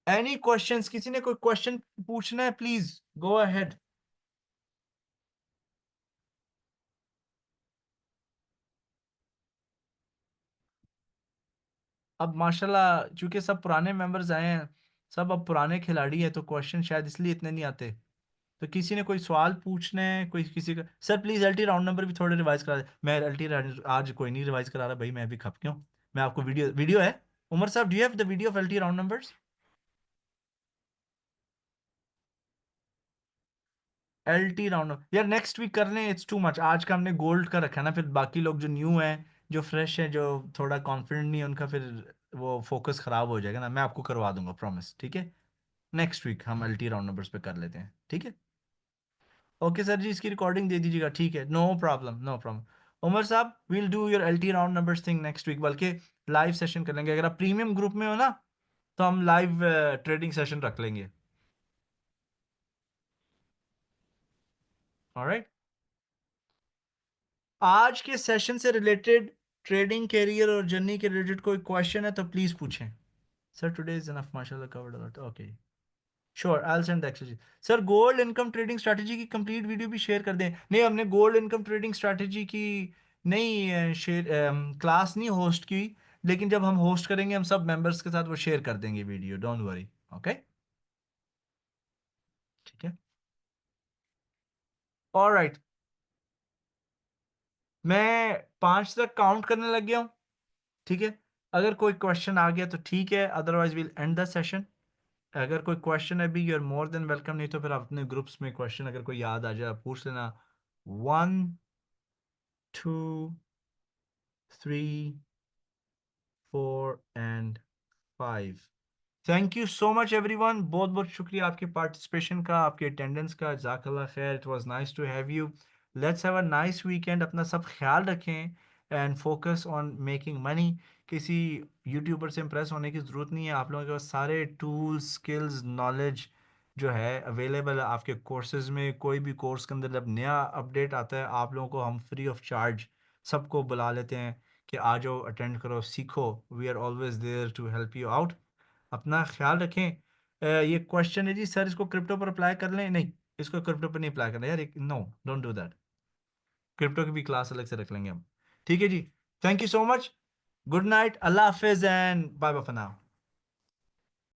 एनी क्वेश्चंस, किसी ने कोई क्वेश्चन पूछना है, प्लीज गो अहेड। अब माशाल्लाह चूंकि सब पुराने मेंबर्स आए हैं, सब अब पुराने खिलाड़ी हैं, तो क्वेश्चन शायद इसलिए इतने नहीं आते। तो किसी ने कोई सवाल पूछना है, कोई किसी का, sir please LT round number भी थोड़े रिवाइज करा दे। मैं एलटी आज कोई नहीं रिवाइज करा रहा भाई, मैं भी खप क्यों। मैं आपको वीडियो वीडियो है। उमर साहब, do you have the video of LT round numbers? LT round यार नेक्स्ट वीक कर लें, इट्स टू मच। आज का हमने गोल्ड का रखा है ना, फिर बाकी लोग जो न्यू हैं, जो फ्रेश हैं, जो थोड़ा कॉन्फिडेंट नहीं है, उनका फिर वो फोकस खराब हो जाएगा ना। मैं आपको करवा दूंगा प्रॉमिस, ठीक है। नेक्स्ट वीक हम एलटी राउंड नंबर्स पे कर लेते हैं, ठीक है। ओके सर जी, इसकी रिकॉर्डिंग दे दीजिएगा, ठीक है, no problem no problem. Umar साहब, we'll do your LT round numbers thing next week, बल्कि लाइव सेशन कर लेंगे। अगर आप प्रीमियम ग्रुप में हो ना, तो हम लाइव ट्रेडिंग सेशन रख लेंगे। ऑलराइट, आज के सेशन से रिलेटेड, ट्रेडिंग कैरियर और जर्नी के रिलेटेड कोई क्वेश्चन है तो प्लीज पूछें। सर टुडे इज इनफ, माशाल्लाह covered a lot, okay sure, I will send the exercise. Sir gold income trading strategy की कंप्लीट वीडियो भी शेयर कर दें। नहीं, हमने गोल्ड इनकम ट्रेडिंग स्ट्रैटेजी की नहीं शेयर क्लास नहीं होस्ट की, लेकिन जब हम होस्ट करेंगे हम सब मेंबर्स के साथ वो शेयर कर देंगे वीडियो, डोंट वरी। ओके, ठीक है। ऑलराइट, मैं 5 तक काउंट करने लग गया हूँ, ठीक है। अगर कोई क्वेश्चन आ गया तो ठीक है, otherwise will end the session. अगर कोई क्वेश्चन है भी, you are more than welcome, नहीं तो फिर आप अपने ग्रुप्स में क्वेश्चन अगर कोई याद आ जाए आप पूछ लेना। 1 2 3 4 and 5। Thank you so much everyone, बहुत बहुत शुक्रिया आपके पार्टिसिपेशन का, आपके अटेंडेंस का, जज़ाकल्लाह खैर, it was nice to have you. Let's have a nice weekend, अपना सब ख्याल रखें and focus on making money. किसी यूट्यूबर से इम्प्रेस होने की ज़रूरत नहीं है, आप लोगों के पास सारे टूल्स, स्किल्स, नॉलेज जो है अवेलेबल है आपके कोर्सेज में। कोई भी कोर्स के अंदर जब नया अपडेट आता है, आप लोगों को हम फ्री ऑफ चार्ज सबको बुला लेते हैं कि आ जाओ, अटेंड करो, सीखो। We are always there to help you out. अपना ख्याल रखें। ये क्वेश्चन है जी सर, इसको क्रिप्टो पर अप्लाई कर लें? नहीं, इसको क्रिप्टो पर नहीं अप्लाई करना यार, no, don't do that. Crypto की भी क्लास अलग से रख लेंगे हम। ठीक है जी, thank you so much, good night, अल्लाह हाफिज and bye bye for now.